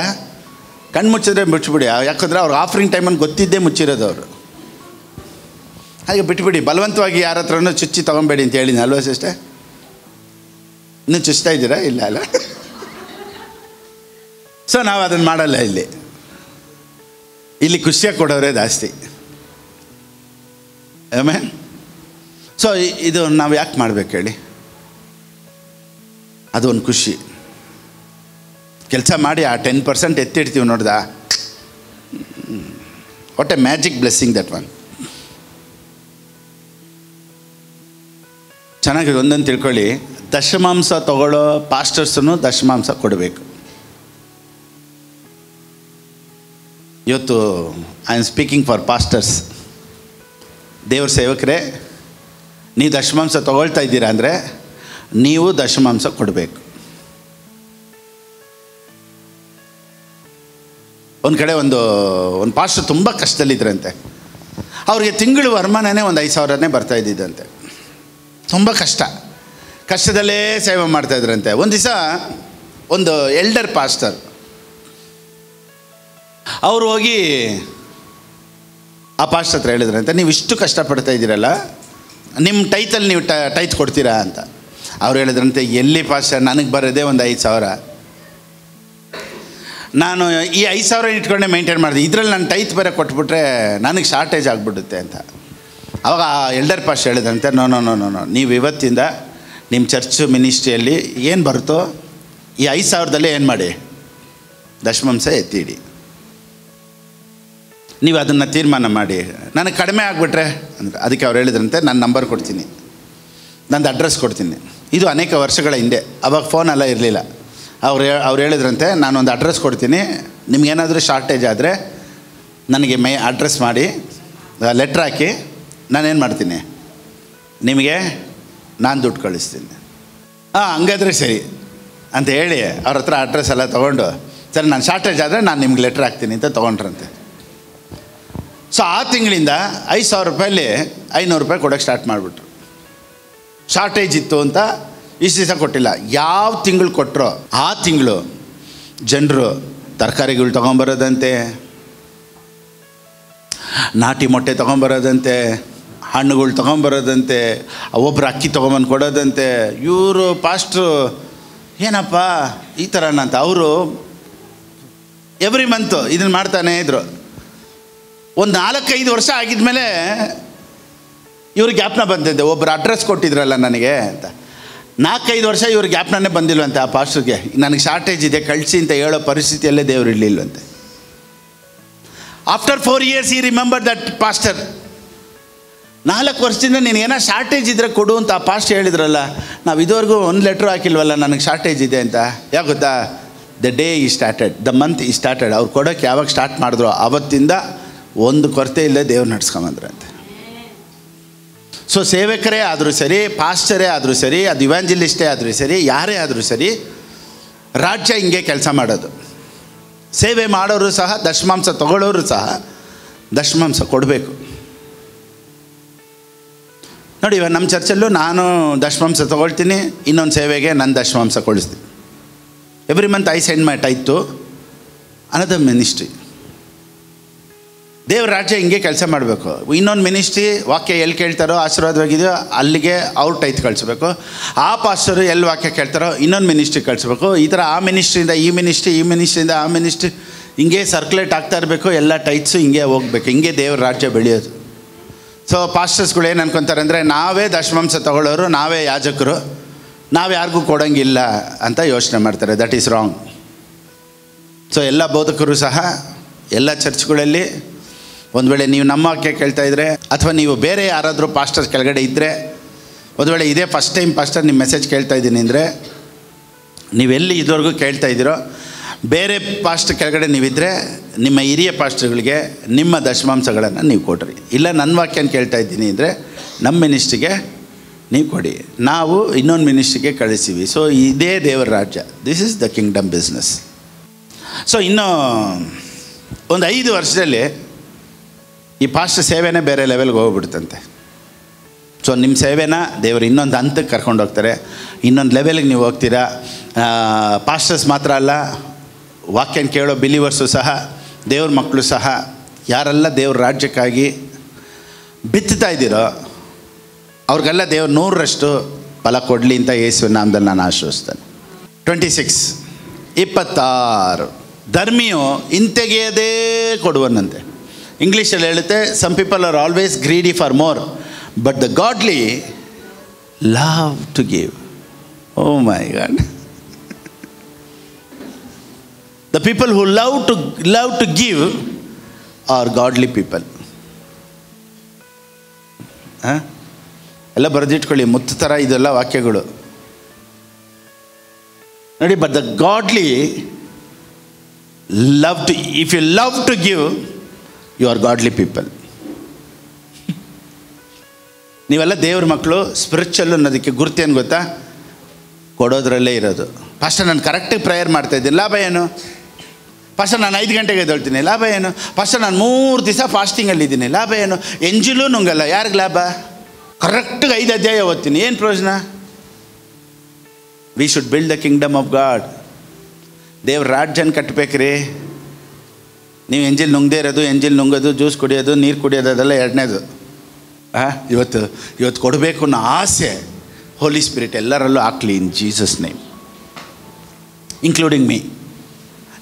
ಕಣ್ಣು ಮುಚ್ಚಿದ್ರೆ ಮುಚ್ಚಿಬಿಡಿ. ಯಾಕಂದರೆ ಅವ್ರು ಆಫರಿಂಗ್ ಟೈಮಲ್ಲಿ ಗೊತ್ತಿದ್ದೇ ಮುಚ್ಚಿರೋದು ಅವರು. ಹಾಗೆ ಬಿಟ್ಬಿಡಿ, ಬಲವಂತವಾಗಿ ಯಾರ ಹತ್ರನೂ ಚುಚ್ಚಿ ತೊಗೊಬೇಡಿ ಅಂತ ಹೇಳಿದ್ದೀನಿ ಅಲ್ವಾ ಸಿಸ್ಟರ್? ಇನ್ನೂ ಚುಚ್ತಾ ಇದ್ದೀರಾ? ಇಲ್ಲ ಅಲ್ಲ. ಸೊ ನಾವು ಅದನ್ನು ಮಾಡಲ್ಲ. ಇಲ್ಲಿ ಖುಷಿಯಾಗಿ ಕೊಡೋರೇ ಜಾಸ್ತಿ. ಆಮೇಲೆ ಸೊ ಇದು ನಾವು ಯಾಕೆ ಮಾಡ್ಬೇಕು ಹೇಳಿ? ಅದು ಒಂದು ಖುಷಿ. ಕೆಲಸ ಮಾಡಿ ಆ 10% ಎತ್ತಿಡ್ತೀವಿ ನೋಡ್ದ, what A magic blessing that one. ಚೆನ್ನಾಗಿ ಒಂದೊಂದು ತಿಳ್ಕೊಳ್ಳಿ, ದಶಮಾಂಶ ತಗೊಳ್ಳೋ ಪಾಸ್ಟರ್ಸನ್ನು ದಶಮಾಂಶ ಕೊಡಬೇಕು. ಇವತ್ತು I am speaking for pastors. ದೇವ್ರ ಸೇವಕರೇ, ನೀವು ದಶಮಾಂಶ ತಗೊಳ್ತಾ ಇದ್ದೀರಾ ಅಂದರೆ ನೀವು ದಶಮಾಂಶ ಕೊಡಬೇಕು. ಒಂದು ಕಡೆ ಒಂದು ಪಾಸ್ಟರ್ ತುಂಬ ಕಷ್ಟದಲ್ಲಿದ್ದರಂತೆ. ಅವ್ರಿಗೆ ತಿಂಗಳು ವರಮಾನನೇ ಒಂದು 5,000ನೇ ಬರ್ತಾಯಿದ್ದಂತೆ. ತುಂಬ ಕಷ್ಟದಲ್ಲೇ ಸೇವೆ ಮಾಡ್ತಾಯಿದ್ರಂತೆ. ಒಂದು ದಿವಸ ಒಂದು ಎಲ್ಡರ್ ಪಾಸ್ಟರ್ ಅವರು ಹೋಗಿ ಆ ಪಾಸ್ಟರ್ ಹತ್ರ ಹೇಳಿದ್ರಂತೆ, ನೀವು ಇಷ್ಟು ಕಷ್ಟಪಡ್ತಾ ಇದ್ದೀರಲ್ಲ, ನಿಮ್ಮ ಟೈತಲ್ಲಿ ನೀವು ಟೈತ್ ಕೊಡ್ತೀರಾ ಅಂತ. ಅವ್ರು ಹೇಳಿದ್ರಂತೆ, ಎಲ್ಲಿ ಪಾಸ್ಟರ್, ನನಗೆ ಬರೋದೇ ಒಂದು 5,000, ನಾನು ಈ 5,000 ಇಟ್ಕೊಂಡೆ ಮೇಂಟೈನ್ ಮಾಡಿದೆ, ಇದರಲ್ಲಿ ನಾನು ಟೈತ್ ಬೇರೆ ಕೊಟ್ಬಿಟ್ರೆ ನನಗೆ ಶಾರ್ಟೇಜ್ ಆಗಿಬಿಡುತ್ತೆ ಅಂತ. ಆವಾಗ ಆ ಎಲ್ಡರ್ ಪಾಸ್ಟರ್ ಹೇಳಿದ್ರಂತೆ, ನೋ, ನೀವು ಇವತ್ತಿಂದ ನಿಮ್ಮ ಚರ್ಚ್ ಮಿನಿಸ್ಟ್ರಿಯಲ್ಲಿ ಏನು ಬರುತ್ತೋ ಈ 5,000ದಲ್ಲೇ ಏನು ಮಾಡಿ, ದಶಮಾಂಶ ಎತ್ತಿಡಿ. ನೀವು ಅದನ್ನು ತೀರ್ಮಾನ ಮಾಡಿ. ನನಗೆ ಕಡಿಮೆ ಆಗಿಬಿಟ್ರೆ ಅಂದರೆ ಅದಕ್ಕೆ ಅವ್ರು ಹೇಳಿದ್ರಂತೆ, ನನ್ನ ನಂಬರ್ ಕೊಡ್ತೀನಿ, ನಂದು ಅಡ್ರೆಸ್ ಕೊಡ್ತೀನಿ. ಇದು ಅನೇಕ ವರ್ಷಗಳ ಹಿಂದೆ, ಅವಾಗ ಫೋನ್ ಎಲ್ಲ ಇರಲಿಲ್ಲ. ಅವ್ರು ಹೇಳಿದ್ರಂತೆ, ನಾನೊಂದು ಅಡ್ರೆಸ್ ಕೊಡ್ತೀನಿ, ನಿಮಗೇನಾದರೂ ಶಾರ್ಟೇಜ್ ಆದರೆ ನನಗೆ ಅಡ್ರೆಸ್ ಮಾಡಿ ಲೆಟ್ರ್ ಹಾಕಿ, ನಾನೇನು ಮಾಡ್ತೀನಿ, ನಿಮಗೆ ನಾನು ದುಡ್ಡು ಕಳಿಸ್ತೀನಿ. ಹಂಗಾದ್ರೆ ಸರಿ ಅಂತ ಹೇಳಿ ಅವ್ರ ಹತ್ರ ಅಡ್ರೆಸ್ ಎಲ್ಲ ತೊಗೊಂಡು, ಸರಿ ನಾನು ಶಾರ್ಟೇಜ್ ಆದರೆ ನಾನು ನಿಮ್ಗೆ ಲೆಟ್ರ್ ಹಾಕ್ತೀನಿ ಅಂತ ತೊಗೊಂಡ್ರಂತೆ. ಸೊ ಆ ತಿಂಗಳಿಂದ 5,000 ರೂಪಾಯಲ್ಲಿ 500 ರೂಪಾಯಿ ಕೊಡೋಕ್ಕೆ ಸ್ಟಾರ್ಟ್ ಮಾಡಿಬಿಟ್ರು. ಶಾರ್ಟೇಜ್ ಇತ್ತು ಅಂತ ಇಷ್ಟು ದಿವಸ ಕೊಟ್ಟಿಲ್ಲ. ಯಾವ ತಿಂಗಳು ಕೊಟ್ಟರೋ ಆ ತಿಂಗಳು ಜನರು ತರಕಾರಿಗಳು ತೊಗೊಂಬರೋದಂತೆ, ನಾಟಿ ಮೊಟ್ಟೆ ತೊಗೊಂಬರೋದಂತೆ, ಹಣ್ಣುಗಳು ತೊಗೊಂಬರೋದಂತೆ, ಒಬ್ಬರು ಅಕ್ಕಿ ತೊಗೊಂಬಂದು ಕೊಡೋದಂತೆ. ಇವರು ಪಾಸ್ಟ್ರು ಏನಪ್ಪ ಈ ಥರನ ಅಂತ ಅವರು ಎವ್ರಿ ಮಂತು ಇದನ್ನು ಮಾಡ್ತಾನೇ ಇದ್ರು. ಒಂದು 4-5 ವರ್ಷ ಆಗಿದ್ಮೇಲೆ ಇವ್ರಿಗೆ ಜ್ಞಾಪನ ಬಂದಿದ್ದೆ, ಒಬ್ಬರು ಅಡ್ರೆಸ್ ಕೊಟ್ಟಿದ್ರಲ್ಲ ನನಗೆ ಅಂತ. 4-5 ವರ್ಷ ಇವ್ರ ಜ್ಞಾಪನನೇ ಬಂದಿಲ್ವಂತೆ ಆ ಪಾಸ್ಟರ್ಗೆ, ನನಗೆ ಶಾರ್ಟೇಜ್ ಇದೆ ಕಳಿಸಿ ಅಂತ ಹೇಳೋ ಪರಿಸ್ಥಿತಿಯಲ್ಲೇ ದೇವರು ಇರಲಿಲ್ವಂತೆ. ಆಫ್ಟರ್ 4 years ಈ ರಿಮೆಂಬರ್ ದಟ್ ಪಾಸ್ಟರ್. 4 ವರ್ಷದಿಂದ ನೀನೇನೋ ಶಾರ್ಟೇಜ್ ಇದ್ದರೆ ಕೊಡು ಅಂತ ಆ ಪಾಸ್ಟ್ ಹೇಳಿದ್ರಲ್ಲ, ನಾವು ಇದುವರೆಗೂ ಒಂದು ಲೆಟ್ರ್ ಹಾಕಿಲ್ವಲ್ಲ ನನಗೆ ಶಾರ್ಟೇಜ್ ಇದೆ ಅಂತ. ಯಾಕೆ ಗೊತ್ತಾ, ದ ಡೇ ಈ ಸ್ಟಾರ್ಟೆಡ್, ದ ಮಂತ್ ಈ ಸ್ಟಾರ್ಟೆಡ್. ಅವ್ರು ಕೊಡೋಕ್ಕೆ ಯಾವಾಗ ಸ್ಟಾರ್ಟ್ ಮಾಡಿದ್ರು ಆವತ್ತಿಂದ ಒಂದು ಕೊರತೆ ಇಲ್ಲದೆ ದೇವ್ರು ನಡ್ಸ್ಕೊಂಬಂದ್ರಂತೆ. ಸೊ ಸೇವಕರೇ ಆದರೂ ಸರಿ, ಪಾಸ್ಟರೇ ಆದರೂ ಸರಿ, ಅದು ಇವಾಂಜಲಿಸ್ಟೇ ಆದರೂ ಸರಿ, ಯಾರೇ ಆದರೂ ಸರಿ, ರಾಜ್ಯ ಹಿಂಗೆ ಕೆಲಸ ಮಾಡೋದು. ಸೇವೆ ಮಾಡೋರು ಸಹ, ದಶಮಾಂಶ ತಗೊಳ್ಳೋರು ಸಹ ದಶಮಾಂಶ ಕೊಡಬೇಕು. ನೋಡಿ, ಇವಾಗ ನಮ್ಮ ಚರ್ಚಲ್ಲೂ ನಾನು ದಶಮಾಂಶ ತೊಗೊಳ್ತೀನಿ, ಇನ್ನೊಂದು ಸೇವೆಗೆ ನನ್ನ ದಶಮಾಂಶ ಕೊಡಿಸ್ತೀನಿ. Every month I send my tithe to another ministry. ದೇವ್ರ ರಾಜ್ಯ ಹಿಂಗೆ ಕೆಲಸ ಮಾಡಬೇಕು. ಇನ್ನೊಂದು ಮಿನಿಸ್ಟ್ರಿ ವಾಕ್ಯ ಎಲ್ಲಿ ಕೇಳ್ತಾರೋ ಆಶೀರ್ವಾದವಾಗಿದೆಯೋ ಅಲ್ಲಿಗೆ ಅವ್ರ ಟೈತ್ ಕಳಿಸ್ಬೇಕು. ಆ ಪಾಸ್ಟರು ಎಲ್ಲಿ ವಾಕ್ಯ ಕೇಳ್ತಾರೋ ಇನ್ನೊಂದು ಮಿನಿಸ್ಟ್ರಿ ಕಳಿಸ್ಬೇಕು. ಈ ಥರ ಆ ಮಿನಿಸ್ಟ್ರಿಯಿಂದ ಈ ಮಿನಿಸ್ಟ್ರಿ, ಈ ಮಿನಿಸ್ಟ್ರಿಯಿಂದ ಆ ಮಿನಿಸ್ಟ್ರಿ, ಹಿಂಗೆ ಸರ್ಕ್ಯುಲೇಟ್ ಆಗ್ತಾ ಇರಬೇಕು. ಎಲ್ಲ ಟೈಟ್ಸು ಹಿಂಗೆ ಹೋಗ್ಬೇಕು. ಹಿಂಗೆ ದೇವ್ರ ರಾಜ್ಯ ಬೆಳೆಯೋದು. ಸೊ ಪಾಸ್ಟರ್ಸ್ಗಳು ಏನು ಅನ್ಕೊತಾರೆ ಅಂದರೆ ನಾವೇ ದಶಮಾಂಶ ತಗೊಳ್ಳೋರು, ನಾವೇ ಯಾಜಕರು, ನಾವು ಯಾರಿಗೂ ಕೊಡೋಂಗಿಲ್ಲ ಅಂತ ಯೋಚನೆ ಮಾಡ್ತಾರೆ. That is wrong. ಸೊ ಎಲ್ಲ ಬೋಧಕರು ಸಹ ಎಲ್ಲ ಚರ್ಚ್ಗಳಲ್ಲಿ ಒಂದು ವೇಳೆ ನೀವು ನಮ್ಮ ವಾಕ್ಯ ಕೇಳ್ತಾ ಇದ್ದರೆ ಅಥವಾ ನೀವು ಬೇರೆ ಯಾರಾದರೂ ಪಾಸ್ಟರ್ ಕೆಳಗಡೆ ಇದ್ದರೆ, ಒಂದು ವೇಳೆ ಇದೇ ಫಸ್ಟ್ ಟೈಮ್ ಪಾಸ್ಟರ್ ನಿಮ್ಮ ಮೆಸೇಜ್ ಕೇಳ್ತಾ ಇದ್ದೀನಿ ಅಂದರೆ, ನೀವೆಲ್ಲಿ ಇದುವರೆಗೂ ಕೇಳ್ತಾ ಇದ್ದೀರೋ ಬೇರೆ ಪಾಸ್ಟರ್ ಕೆಳಗಡೆ ನೀವಿದ್ದರೆ ನಿಮ್ಮ ಹಿರಿಯ ಪಾಸ್ಟರ್ಗಳಿಗೆ ನಿಮ್ಮ ದಶಮಾಂಶಗಳನ್ನು ನೀವು ಕೊಡ್ರಿ. ಇಲ್ಲ ನನ್ನ ವಾಕ್ಯನ ಕೇಳ್ತಾ ಇದ್ದೀನಿ ಅಂದರೆ ನಮ್ಮ ಮಿನಿಸ್ಟ್ರಿಗೆ ನೀವು ಕೊಡಿ, ನಾವು ಇನ್ನೊಂದು ಮಿನಿಸ್ಟ್ರಿಗೆ ಕಳಿಸ್ತೀವಿ. ಸೊ ಇದೇ ದೇವರ ರಾಜ್ಯ. This is the Kingdom business. So ಇನ್ನೂ ಒಂದು 5 ವರ್ಷದಲ್ಲಿ ಈ ಪಾಸ್ಟರ್ ಸೇವೆನೇ ಬೇರೆ ಲೆವೆಲ್ಗೆ ಹೋಗ್ಬಿಡ್ತಂತೆ. ಸೊ ನಿಮ್ಮ ಸೇವೆನ ದೇವರು ಇನ್ನೊಂದು ಹಂತಕ್ಕೆ ಕರ್ಕೊಂಡು ಹೋಗ್ತಾರೆ, ಇನ್ನೊಂದು ಲೆವೆಲ್ಗೆ ನೀವು ಹೋಗ್ತೀರಾ. ಪಾಸ್ಟರ್ಸ್ ಮಾತ್ರ ಅಲ್ಲ, ವಾಕ್ಯನ ಕೇಳೋ ಬಿಲೀವರ್ಸು ಸಹ, ದೇವ್ರ ಮಕ್ಕಳು ಸಹ, ಯಾರೆಲ್ಲ ದೇವ್ರ ರಾಜ್ಯಕ್ಕಾಗಿ ಬಿತ್ತುತ್ತಾ ಇದ್ದೀರೋ ಅವ್ರಿಗೆಲ್ಲ ದೇವ್ರು 100ರಷ್ಟು ಫಲ ಕೊಡಲಿ ಅಂತ ಯೇಸುವಿನ ನಾಮದಲ್ಲಿ ನಾನು ಆಶೀರ್ವದಿಸ್ತೇನೆ. 26 ಧರ್ಮಿಯು ಹಿಂತೆಗೆಯದೇ ಕೊಡುವನಂತೆ. ಇಂಗ್ಲೀಷಲ್ಲಿ ಹೇಳುತ್ತೆ, some people are always greedy for more but the godly love to give. Oh my God. The people who love to give are godly people. ಎಲ್ಲ ಬರೆದಿಟ್ಕೊಳ್ಳಿ, ಮುತ್ತು ಥರ ಇದೆಲ್ಲ ವಾಕ್ಯಗಳು ನೋಡಿ. But the godly love to, if you love to give you are godly people. ನೀವೆಲ್ಲ ದೇವ್ರ ಮಕ್ಕಳು. Spiritual ಅನ್ನೋದಕ್ಕೆ ಗುರುತೇನು ಗೊತ್ತಾ? ಕೊಡೋದ್ರಲ್ಲೇ ಇರೋದು. ಫಸ್ಟ್ ನಾನು ಕರೆಕ್ಟಾಗಿ ಪ್ರೇಯರ್ ಮಾಡ್ತಾಯಿದ್ದೀನಿ, ಲಾಭ ಏನು? ಫಸ್ಟ್ ನಾನು 5 ಗಂಟೆಗೆ ಎದ್ದೇಳ್ತೀನಿ, ಲಾಭ ಏನು? ಫಸ್ಟ್ ನಾನು 3 ದಿವಸ ಫಾಸ್ಟಿಂಗಲ್ಲಿದ್ದೀನಿ, ಲಾಭ ಏನು? ಎಂಜಿಲೂ ನುಂಗಲ್ಲ, ಯಾರಿಗೆ ಲಾಭ? ಕರೆಕ್ಟಾಗಿ 5 ಅಧ್ಯಾಯ ಓದ್ತೀನಿ, ಏನು ಪ್ರಯೋಜನ? We should build the kingdom of god. ದೇವ್ರ ರಾಜ್ಯನ ಕಟ್ಟಬೇಕ್ರಿ. ನೀವು ಎಂಜಿಲ್ ನುಂಗದೇ ಇರೋದು, ಎಂಜಿಲ್ ನುಂಗೋದು, ಜ್ಯೂಸ್ ಕುಡಿಯೋದು, ನೀರು ಕುಡಿಯೋದು, ಅದೆಲ್ಲ ಎರಡನೇದು. ಇವತ್ತು ಕೊಡಬೇಕು ಅನ್ನೋ ಆಸೆ ಹೋಲಿ ಸ್ಪಿರಿಟ್ ಎಲ್ಲರಲ್ಲೂ ಹಾಕ್ಲಿ ಇನ್ ಜೀಸಸ್ ನೇಮ್, ಇನ್ಕ್ಲೂಡಿಂಗ್ ಮೀ.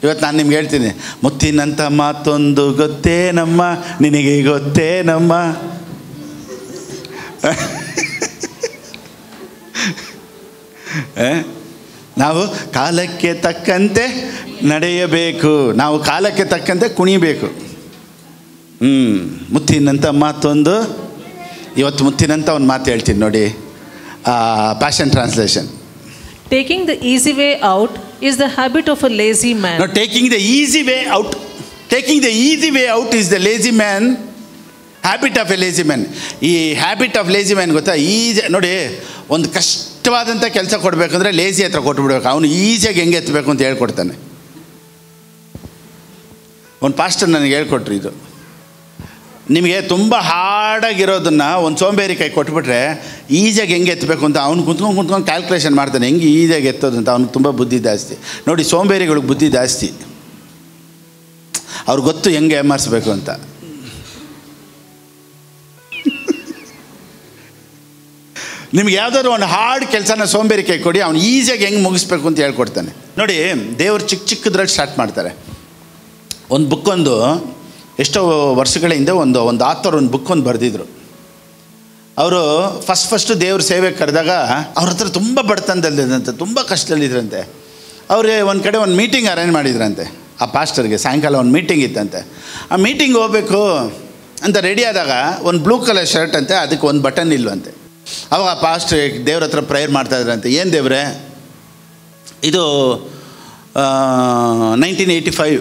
ಇವತ್ತು ನಾನು ನಿಮ್ಗೆ ಹೇಳ್ತೀನಿ, ಮುತ್ತಿನಂಥ ಮಾತೊಂದು ಗೊತ್ತೇನಮ್ಮ, ನಿನಗೆ ಗೊತ್ತೇನಮ್ಮ. ನಾವು ಕಾಲಕ್ಕೆ ತಕ್ಕಂತೆ ನಡೆಯಬೇಕು, ನಾವು ಕಾಲಕ್ಕೆ ತಕ್ಕಂತೆ ಕುಣಿಬೇಕು. ಮುತ್ತಿನಂಥ ಮಾತೊಂದು, ಇವತ್ತು ಮುತ್ತಿನಂಥ ಒಂದು ಮಾತು ಹೇಳ್ತೀನಿ ನೋಡಿ, passion translation. Taking the easy way out is the habit of a lazy man. No, taking the easy way out is the lazy man, habit of a lazy man. ಈ ಹ್ಯಾಬಿಟ್ ಆಫ್ ಲೇಜಿ ಮ್ಯಾನ್ ಗೊತ್ತಾ? Easy ನೋಡಿ, ಒಂದು ಕಷ್ಟವಾದಂಥ ಕೆಲಸ ಕೊಡಬೇಕಂದ್ರೆ lazy ಹತ್ರ ಕೊಟ್ಬಿಡ್ಬೇಕು. ಅವನು ಈಸಿಯಾಗಿ ಹೆಂಗೆ ಎತ್ತಬೇಕು ಅಂತ ಹೇಳ್ಕೊಡ್ತಾನೆ. ಒಂದು ಪಾಸ್ಟರ್ ನನಗೆ ಹೇಳ್ಕೊಟ್ರಿ, ಇದು ನಿಮಗೆ ತುಂಬ ಹಾರ್ಡಾಗಿರೋದನ್ನು ಒಂದು ಸೋಂಬೇರಿ ಕೈ ಕೊಟ್ಬಿಟ್ರೆ ಈಸಿಯಾಗಿ ಹೆಂಗೆ ಎತ್ತಬೇಕು ಅಂತ ಅವ್ನು ಕುಂತ್ಕೊಂಡು ಕ್ಯಾಲ್ಕುಲೇಷನ್ ಮಾಡ್ತಾನೆ, ಹೆಂಗೆ ಈಸಿಯಾಗಿ ಎತ್ತೋದು ಅಂತ. ಅವ್ನಿಗೆ ತುಂಬ ಬುದ್ಧಿ ಜಾಸ್ತಿ. ನೋಡಿ, ಸೋಂಬೇರಿಗಳಿಗೆ ಬುದ್ಧಿ ಜಾಸ್ತಿ, ಅವ್ರಿಗೆ ಗೊತ್ತು ಹೆಂಗೆ ಏಮಾರಿಸ್ಬೇಕು ಅಂತ. ನಿಮ್ಗೆ ಯಾವುದಾದ್ರು ಒಂದು ಹಾರ್ಡ್ ಕೆಲಸನ ಸೋಂಬೇರಿ ಕೈ ಕೊಡಿ, ಅವ್ನು ಈಸಿಯಾಗಿ ಹೆಂಗೆ ಮುಗಿಸ್ಬೇಕು ಅಂತ ಹೇಳ್ಕೊಡ್ತಾನೆ. ನೋಡಿ, ದೇವರು ಚಿಕ್ಕದ್ರಲ್ಲಿ ಸ್ಟಾರ್ಟ್ ಮಾಡ್ತಾರೆ. ಒಂದು ಬುಕ್ಕೊಂದು ಎಷ್ಟೋ ವರ್ಷಗಳ ಹಿಂದೆ ಒಂದು ಆಥರ್ ಒಂದು ಬುಕ್ಕೊಂದು ಬರೆದಿದ್ರು. ಅವರು ಫಸ್ಟು ದೇವ್ರ ಸೇವೆಗೆ ಕರೆದಾಗ ಅವ್ರ ಹತ್ರ ತುಂಬ ಬಡತನದಲ್ಲಿದ್ದಂತೆ, ತುಂಬ ಕಷ್ಟದಲ್ಲಿದ್ದರಂತೆ. ಅವ್ರಿಗೆ ಒಂದು ಕಡೆ ಒಂದು ಮೀಟಿಂಗ್ ಅರೇಂಜ್ ಮಾಡಿದ್ರಂತೆ. ಆ ಪಾಸ್ಟರ್ಗೆ ಸಾಯಂಕಾಲ ಒಂದು ಮೀಟಿಂಗ್ ಇತ್ತಂತೆ. ಆ ಮೀಟಿಂಗ್ ಹೋಗಬೇಕು ಅಂತ ರೆಡಿ ಆದಾಗ ಒಂದು ಬ್ಲೂ ಕಲರ್ ಶರ್ಟ್ ಅಂತೆ, ಅದಕ್ಕೆ ಒಂದು ಬಟನ್ ಇಲ್ವಂತೆ. ಅವಾಗ ಆ ಪಾಸ್ಟರ್ ದೇವ್ರ ಹತ್ರ ಪ್ರೇಯರ್ ಮಾಡ್ತಾಯಿದ್ರಂತೆ. ಏನು ದೇವ್ರೆ, ಇದು 1985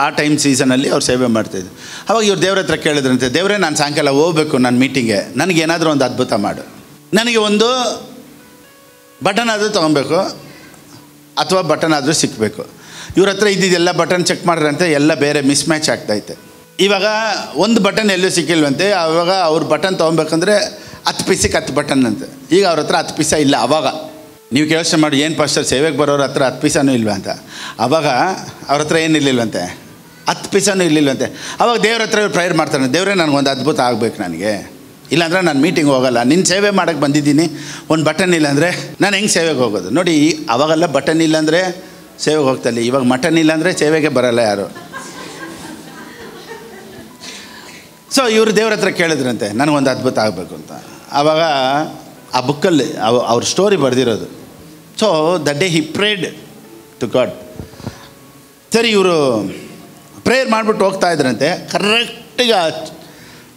ಆ ಟೈಮ್ ಸೀಸನಲ್ಲಿ ಅವ್ರು ಸೇವೆ ಮಾಡ್ತಾಯಿದ್ರು. ಅವಾಗ ಇವ್ರು ದೇವ್ರ ಹತ್ರ ಕೇಳಿದ್ರಂತೆ, ದೇವರೇ ನಾನು ಸಾಯಂಕಾಲ ಹೋಗ್ಬೇಕು ನನ್ನ ಮೀಟಿಂಗ್ಗೆ, ನನಗೇನಾದರೂ ಒಂದು ಅದ್ಭುತ ಮಾಡು, ನನಗೆ ಒಂದು ಬಟನ್ ಆದರೂ ತೊಗೊಬೇಕು ಅಥವಾ ಬಟನ್ ಆದರೂ ಸಿಕ್ಕಬೇಕು. ಇವ್ರ ಹತ್ರ ಇದ್ದಿದ್ದೆಲ್ಲ ಬಟನ್ ಚೆಕ್ ಮಾಡ್ರಂತೆ, ಎಲ್ಲ ಬೇರೆ ಮಿಸ್ ಮ್ಯಾಚ್ ಆಗ್ತಾಯಿತ್ತು. ಇವಾಗ ಒಂದು ಬಟನ್ ಎಲ್ಲೂ ಸಿಕ್ಕಿಲ್ವಂತೆ. ಆವಾಗ ಅವ್ರು ಬಟನ್ ತೊಗೊಬೇಕಂದ್ರೆ 10 ಪೈಸೆಗೆ 10 ಬಟನ್ ಅಂತೆ. ಈಗ ಅವ್ರ ಹತ್ರ 10 ಪೈಸೆ ಇಲ್ಲ. ಆವಾಗ ನೀವು ಯೋಚನೆ ಮಾಡಿ, ಏನು ಪಾಸ್ಟರ್ ಸೇವೆಗೆ ಬರೋರ ಹತ್ರ 10 ಪೈಸೆನೂ ಇಲ್ವಾ ಅಂತ. ಆವಾಗ ಅವ್ರ ಹತ್ರ ಏನಿರಲಿಲ್ವಂತೆ, 10 ಪೈಸನೂ ಇರಲಿಲ್ಲಂತೆ. ಅವಾಗ ದೇವ್ರ ಹತ್ರ ಪ್ರೇಯರ್ ಮಾಡ್ತಾನೆ, ದೇವರೇ ನನಗೊಂದು ಅದ್ಭುತ ಆಗಬೇಕು, ನನಗೆ ಇಲ್ಲಾಂದರೆ ನಾನು ಮೀಟಿಂಗ್ ಹೋಗಲ್ಲ, ನಿನ್ನ ಸೇವೆ ಮಾಡೋಕ್ಕೆ ಬಂದಿದ್ದೀನಿ, ಒಂದು ಬಟನ್ ಇಲ್ಲಾಂದರೆ ನಾನು ಹೆಂಗೆ ಸೇವೆಗೆ ಹೋಗೋದು. ನೋಡಿ, ಅವಾಗೆಲ್ಲ ಬಟನ್ ಇಲ್ಲಾಂದರೆ ಸೇವೆಗೆ ಹೋಗ್ತಾಯಿಲ್ಲ, ಇವಾಗ ಮಟನ್ ಇಲ್ಲಾಂದರೆ ಸೇವೆಗೆ ಬರಲ್ಲ ಯಾರು. ಸೊ ಇವರು ದೇವ್ರ ಹತ್ರ ಕೇಳಿದ್ರಂತೆ ನನಗೊಂದು ಅದ್ಭುತ ಆಗಬೇಕು ಅಂತ. ಆವಾಗ ಆ ಬುಕ್ಕಲ್ಲಿ ಅವ್ರ ಸ್ಟೋರಿ ಬರೆದಿರೋದು. So that day he prayed to God. ಸರಿ, ಇವರು ಪ್ರೇಯರ್ ಮಾಡಿಬಿಟ್ಟು ಹೋಗ್ತಾ ಇದ್ರಂತೆ. ಕರೆಕ್ಟಿಗೆ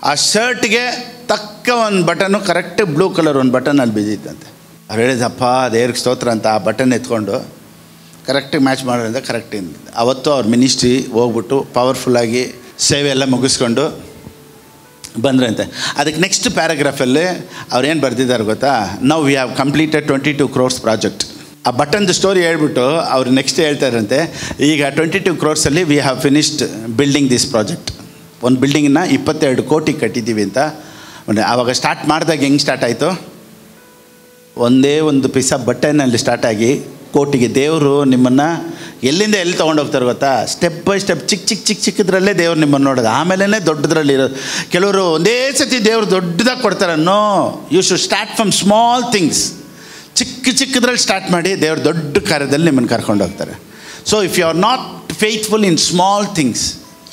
ಆ ಶರ್ಟ್ಗೆ ತಕ್ಕ ಒಂದು ಬಟನ್ನು ಕರೆಕ್ಟ್ ಬ್ಲೂ ಕಲರ್ ಒಂದು ಬಟನ್ ಅಲ್ಲಿ ಬಿದ್ದಿತ್ತಂತೆ. ಅವ್ರು ಹೇಳಿದಪ್ಪ ದೇವ್ರಿಗೆ ಸ್ತೋತ್ರ ಅಂತ ಆ ಬಟನ್ ಎತ್ಕೊಂಡು ಕರೆಕ್ಟಾಗಿ ಮ್ಯಾಚ್ ಮಾಡೋದ್ರಿಂದ ಕರೆಕ್ಟಿಂದ ಅವತ್ತು ಅವ್ರ ಮಿನಿಸ್ಟ್ರಿ ಹೋಗ್ಬಿಟ್ಟು ಪವರ್ಫುಲ್ಲಾಗಿ ಸೇವೆ ಎಲ್ಲ ಮುಗಿಸ್ಕೊಂಡು ಬಂದ್ರಂತೆ. ಅದಕ್ಕೆ ನೆಕ್ಸ್ಟ್ ಪ್ಯಾರಾಗ್ರಾಫಲ್ಲಿ ಅವ್ರೇನು ಬರೆದಿದ್ದಾರೆ ಗೊತ್ತಾ, now we have completed 22 crores project. ಆ ಬಟನ್ದು ಸ್ಟೋರಿ ಹೇಳ್ಬಿಟ್ಟು ಅವ್ರು ನೆಕ್ಸ್ಟ್ ಹೇಳ್ತಾರಂತೆ, ಈಗ 22 crores we have finished building this project. ಒಂದು ಬಿಲ್ಡಿಂಗನ್ನ 22 ಕೋಟಿ ಕಟ್ಟಿದ್ದೀವಿ ಅಂತ. ಆವಾಗ ಸ್ಟಾರ್ಟ್ ಮಾಡಿದಾಗ ಹೆಂಗೆ ಸ್ಟಾರ್ಟ್ ಆಯಿತು, ಒಂದೇ ಒಂದು ಪೈಸಾ ಬಟ್ಟೆನಲ್ಲಿ ಸ್ಟಾರ್ಟ್ ಆಗಿ ಕೋಟಿಗೆ. ದೇವರು ನಿಮ್ಮನ್ನು ಎಲ್ಲಿಂದ ಎಲ್ಲಿ ತೊಗೊಂಡೋಗ್ತಾರೆ ಗೊತ್ತಾ, ಸ್ಟೆಪ್ ಬೈ ಸ್ಟೆಪ್ ಚಿಕ್ಕದ್ರಲ್ಲೇ ದೇವ್ರು ನಿಮ್ಮನ್ನು ನೋಡೋದು, ಆಮೇಲೆ ದೊಡ್ಡದ್ರಲ್ಲಿ ಇರೋದು. ಕೆಲವರು ಒಂದೇ ಸತಿ ದೇವರು ದೊಡ್ಡದಾಗಿ ಕೊಡ್ತಾರೆ. No, you should start from small things. ಚಿಕ್ಕದ್ರಲ್ಲಿ ಸ್ಟಾರ್ಟ್ ಮಾಡಿ ದೇವ್ರು ದೊಡ್ಡ ಕಾರ್ಯದಲ್ಲಿ ನಿಮ್ಮನ್ನು ಕರ್ಕೊಂಡು ಹೋಗ್ತಾರೆ. So if you are not faithful in small things,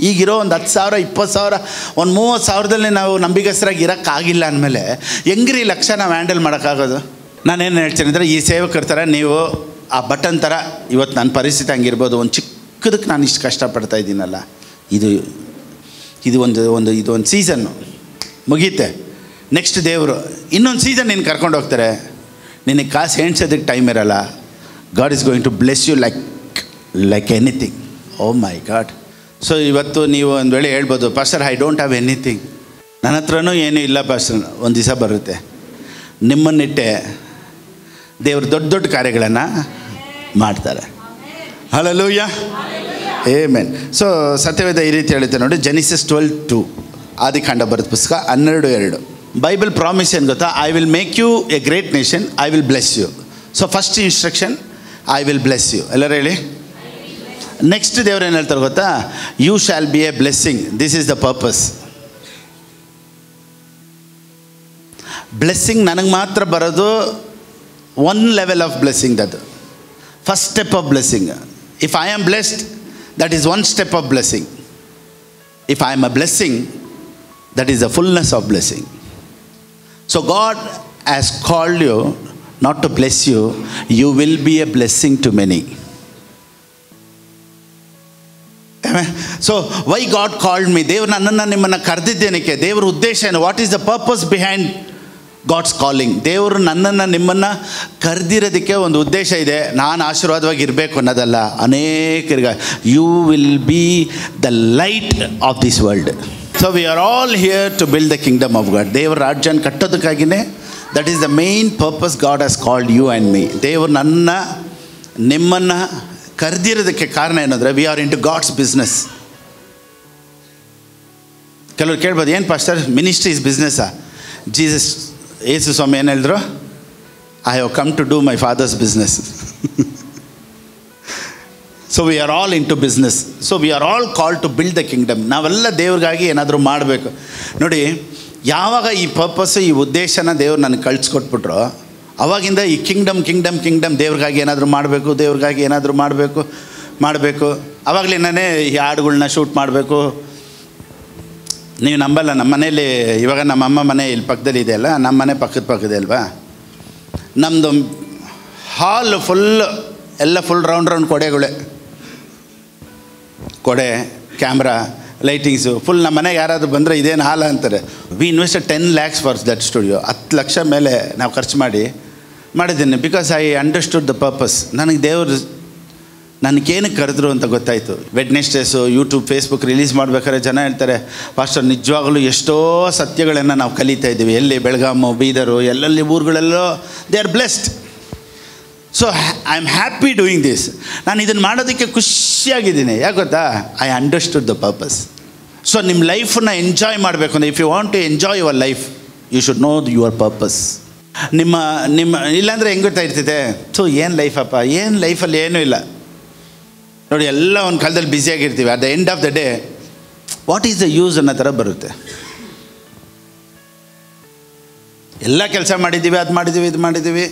ಈಗಿರೋ ಒಂದು 10,000 20,000 ಒಂದು 30,000ದಲ್ಲಿ ನಾವು ನಂಬಿಗಸ್ತರಾಗಿ ಇರೋಕ್ಕಾಗಿಲ್ಲ ಅಂದಮೇಲೆ ಹೆಂಗ್ರಿ ಲಕ್ಷ ನಾವು ಹ್ಯಾಂಡಲ್ ಮಾಡೋಕ್ಕಾಗೋದು. ನಾನೇನು ಹೇಳ್ತೀನಿ ಅಂದರೆ, ಈ ಸೇವಕರ ಥರ ನೀವು ಆ ಬಟನ್ ಥರ ಇವತ್ತು ನನ್ನ ಪರಿಸ್ಥಿತಿ ಹಂಗಿರ್ಬೋದು, ಒಂದು ಚಿಕ್ಕದಕ್ಕೆ ನಾನು ಇಷ್ಟು ಕಷ್ಟಪಡ್ತಾ ಇದ್ದೀನಲ್ಲ, ಇದು ಒಂದು ಸೀಸನ್ನು ಮುಗೀತೆ. ನೆಕ್ಸ್ಟ್ ದೇವರು ಇನ್ನೊಂದು ಸೀಸನ್ ನೀನು ಕರ್ಕೊಂಡು ಹೋಗ್ತಾರೆ. ನಿನಗೆ ಕಾಸು ಎಣ್ಸೋದಕ್ಕೆ ಟೈಮ್ ಇರಲ್ಲ. God is going to bless you like anything. Oh my God. So ಇವತ್ತು ನೀವು ಒಂದು ವೇಳೆ ಹೇಳ್ಬೋದು, pastor I don't have anything, ನನ್ನ ಹತ್ರನೂ ಏನೂ ಇಲ್ಲ ಪಾಸ್ಟರ್. ಒಂದು ದಿವಸ ಬರುತ್ತೆ, ನಿಮ್ಮನ್ನಿಟ್ಟೆ ದೇವರು ದೊಡ್ಡ ದೊಡ್ಡ ಕಾರ್ಯಗಳನ್ನು ಮಾಡ್ತಾರೆ. Hallelujah, amen. ಸೊ ಸತ್ಯವೇದ ಈ ರೀತಿ ಹೇಳುತ್ತೆ ನೋಡಿ, ಜೆನಿಸಿಸ್ 12:2, ಆದಿಕಾಂಡ ಬರೆದ ಪುಸ್ತಕ 12:2. ಬೈಬಲ್ ಪ್ರಾಮಿಸ್ ಏನು ಗೊತ್ತಾ, I will make you a great nation, I will bless you. So first instruction, I will bless you. ಎಲ್ಲರೂ ಹೇಳಿ. ನೆಕ್ಸ್ಟ್ ದೇವ್ರು ಏನು ಹೇಳ್ತಾರೆ ಗೊತ್ತಾ, you shall be a blessing, this is the purpose. Blessing ನನಗೆ ಮಾತ್ರ ಬರೋದು one level of blessing, that first step of blessing. If I am blessed, that is one step of blessing. If I am a blessing, that is the fullness of blessing. So God has called you not to bless you, you will be a blessing to many. Amen. So why God called me? ದೇವರು ನನ್ನನ್ನು ನಿಮ್ಮನ್ನು ಕರೆದಿದ್ದೇನಕ್ಕೆ? ದೇವರ ಉದ್ದೇಶ ಏನು? What is the purpose behind God's calling? ದೇವರು ನನ್ನನ್ನು ನಿಮ್ಮನ್ನು ಕರೆದಿರೋದಕ್ಕೆ ಒಂದು ಉದ್ದೇಶ ಇದೆ. ನಾನು ಆಶೀರ್ವಾದವಾಗಿ ಇರಬೇಕು ಅನ್ನೋದಲ್ಲ. ಅನೇಕರಿಗೆ you will be the light of this world. So we are all here to build the kingdom of God. ದೇವರ ರಾಜ್ಯನ ಕಟ್ಟೋದಕ್ಕಾಗಿಯೇ, that is the main purpose God has called you and me. ದೇವರು ನಿಮ್ಮನ್ನು ಕರೆದಿರೋದಕ್ಕೆ ಕಾರಣ ಏನಂದರೆ, we are in to God's business. ಕೆಲವರು ಕೇಳ್ಬೋದು, ಏನು ಪಾಸ್ಟರ್ ಮಿನಿಸ್ಟ್ರಿ ಇಸ್ ಬಿಸ್ನೆಸ್ಸಾ? ಜೀಸಸ್ ಯೇಸು ಸ್ವಾಮಿ ಏನು ಹೇಳಿದ್ರು? I have come to do my fathers business. So we are all into business. So we are all called to build the kingdom. ನಾವೆಲ್ಲ ದೇವ್ರಿಗಾಗಿ ಏನಾದರೂ ಮಾಡಬೇಕು. ನೋಡಿ, ಯಾವಾಗ ಈ ಪರ್ಪಸ್ಸು, ಈ ಉದ್ದೇಶನ ದೇವ್ರು ನನಗೆ ಕಳಿಸ್ಕೊಟ್ಬಿಟ್ರು, ಅವಾಗಿಂದ ಈ ಕಿಂಗ್ಡಮ್ ದೇವ್ರಿಗಾಗಿ ಏನಾದರೂ ಮಾಡಬೇಕು. ಅವಾಗಲಿಂದನೇ ಈ ಹಾಡುಗಳ್ನ ಶೂಟ್ ಮಾಡಬೇಕು. ನೀವು ನಂಬಲ್ಲ, ನಮ್ಮ ಮನೇಲಿ ಇವಾಗ ನಮ್ಮ ಅಮ್ಮ ಮನೆ ಇಲ್ಲಿ ಪಕ್ಕದಲ್ಲಿ ಇದೆಯಲ್ಲ, ನಮ್ಮ ಮನೆ ಪಕ್ಕದ ಅಲ್ವಾ, ನಮ್ಮದು ಹಾಲ್ ಫುಲ್ ರೌಂಡ್ ಕೊಡೆ ಕ್ಯಾಮ್ರಾ ಲೈಟಿಂಗ್ಸು ಫುಲ್. ನಮ್ಮ ಮನೆಗೆ ಯಾರಾದರೂ ಬಂದರೆ ಇದೇನು ಹಾಲ್ ಅಂತಾರೆ. We invested 10 lakhs for that studio. 10 ಲಕ್ಷ ಮೇಲೆ ನಾವು ಖರ್ಚು ಮಾಡಿದ್ದೀನಿ. Because I understood the purpose. ನನಗೆ ದೇವರು ನನಗೇನಕ್ಕೆ ಕರೆದ್ರು ಅಂತ ಗೊತ್ತಾಯಿತು. ವೆಡ್ನೆಸ್ಡೇಸು ಯೂಟ್ಯೂಬ್ ಫೇಸ್ಬುಕ್ ರಿಲೀಸ್ ಮಾಡ್ಬೇಕಾದ್ರೆ ಜನ ಹೇಳ್ತಾರೆ, ಪಾಸ್ಟರ್ ನಿಜವಾಗಲೂ ಎಷ್ಟೋ ಸತ್ಯಗಳನ್ನು ನಾವು ಕಲಿತಾ ಇದ್ದೀವಿ. ಎಲ್ಲಿ ಬೆಳಗಾಮು, ಬೀದರು, ಎಲ್ಲೆಲ್ಲಿ ಊರುಗಳೆಲ್ಲೋ they are blessed. So I am happy doing this. ನಾನು ಇದನ್ನು ಮಾಡೋದಕ್ಕೆ ಖುಷಿಯಾಗಿದ್ದೀನಿ. ಯಾಕೆ ಗೊತ್ತಾ? I understood the purpose. So ನಿಮ್ಮ ಲೈಫನ್ನು ಎಂಜಾಯ್ ಮಾಡಬೇಕು ಅಂದರೆ, if you want to enjoy your life, you should know your purpose. ನಿಮ್ಮ ಇಲ್ಲಾಂದರೆ ಹೆಂಗೆ ಗೊತ್ತಾಯಿರ್ತೈತೆ? ಸೊ ಏನು ಲೈಫಪ್ಪ, ಏನು ಲೈಫಲ್ಲಿ ಏನೂ ಇಲ್ಲ. ನೋಡಿ, ಎಲ್ಲ ಒಂದು ಕಾಲದಲ್ಲಿ ಬ್ಯುಸಿಯಾಗಿರ್ತೀವಿ. At the end of the day what is the use ಅನ್ನೋ ಥರ ಬರುತ್ತೆ. ಎಲ್ಲ ಕೆಲಸ ಮಾಡಿದ್ದೀವಿ, ಅದು ಮಾಡಿದ್ದೀವಿ, ಇದು ಮಾಡಿದ್ದೀವಿ,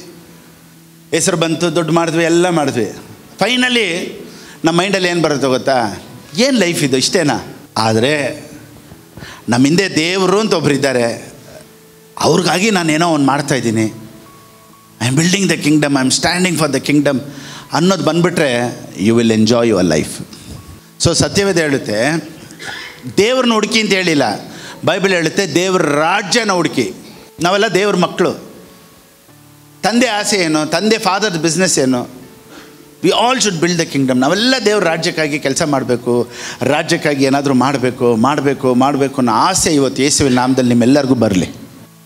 ಹೆಸರು ಬಂತು, ದುಡ್ಡು ಮಾಡಿದ್ವಿ, ಎಲ್ಲ ಮಾಡಿದ್ವಿ. ಫೈನಲಿ ನಮ್ಮ ಮೈಂಡಲ್ಲಿ ಏನು ಬರುತ್ತೆ ಗೊತ್ತಾ? ಏನು ಲೈಫ್ ಇದು, ಇಷ್ಟೇನಾ? ಆದರೆ ನಮ್ಮ ಹಿಂದೆ ದೇವರು ಅಂತ ಒಬ್ರು ಇದ್ದಾರೆ, ಅವ್ರಿಗಾಗಿ ನಾನೇನೋ ಒಂದು ಮಾಡ್ತಾಯಿದ್ದೀನಿ. I am building the kingdom, I am standing for the kingdom ಅನ್ನೋದು ಬಂದುಬಿಟ್ರೆ you will enjoy your life. So ಸತ್ಯವೇದ ಹೇಳುತ್ತೆ ದೇವ್ರನ್ನ ಹುಡುಕಿ ಅಂತ ಹೇಳಿಲ್ಲ, ಬೈಬಲ್ ಹೇಳುತ್ತೆ ದೇವ್ರ ರಾಜ್ಯನ ಹುಡುಕಿ. ನಾವೆಲ್ಲ ದೇವ್ರ ಮಕ್ಕಳು. ತಂದೆ ಆಸೆ ಏನು? ತಂದೆ ಫಾದರ್ ಬಿಸ್ನೆಸ್ ಏನು? We all should build the kingdom. ನಾವೆಲ್ಲ ದೇವ್ರ ರಾಜ್ಯಕ್ಕಾಗಿ ಕೆಲಸ ಮಾಡಬೇಕು, ರಾಜ್ಯಕ್ಕಾಗಿ ಏನಾದರೂ ಮಾಡಬೇಕು ಅನ್ನೋ ಆಸೆ ಇವತ್ತು ಯೇಸುವಿನ ನಾಮದಲ್ಲಿ ನಿಮ್ಮೆಲ್ಲರಿಗೂ ಬರಲಿ.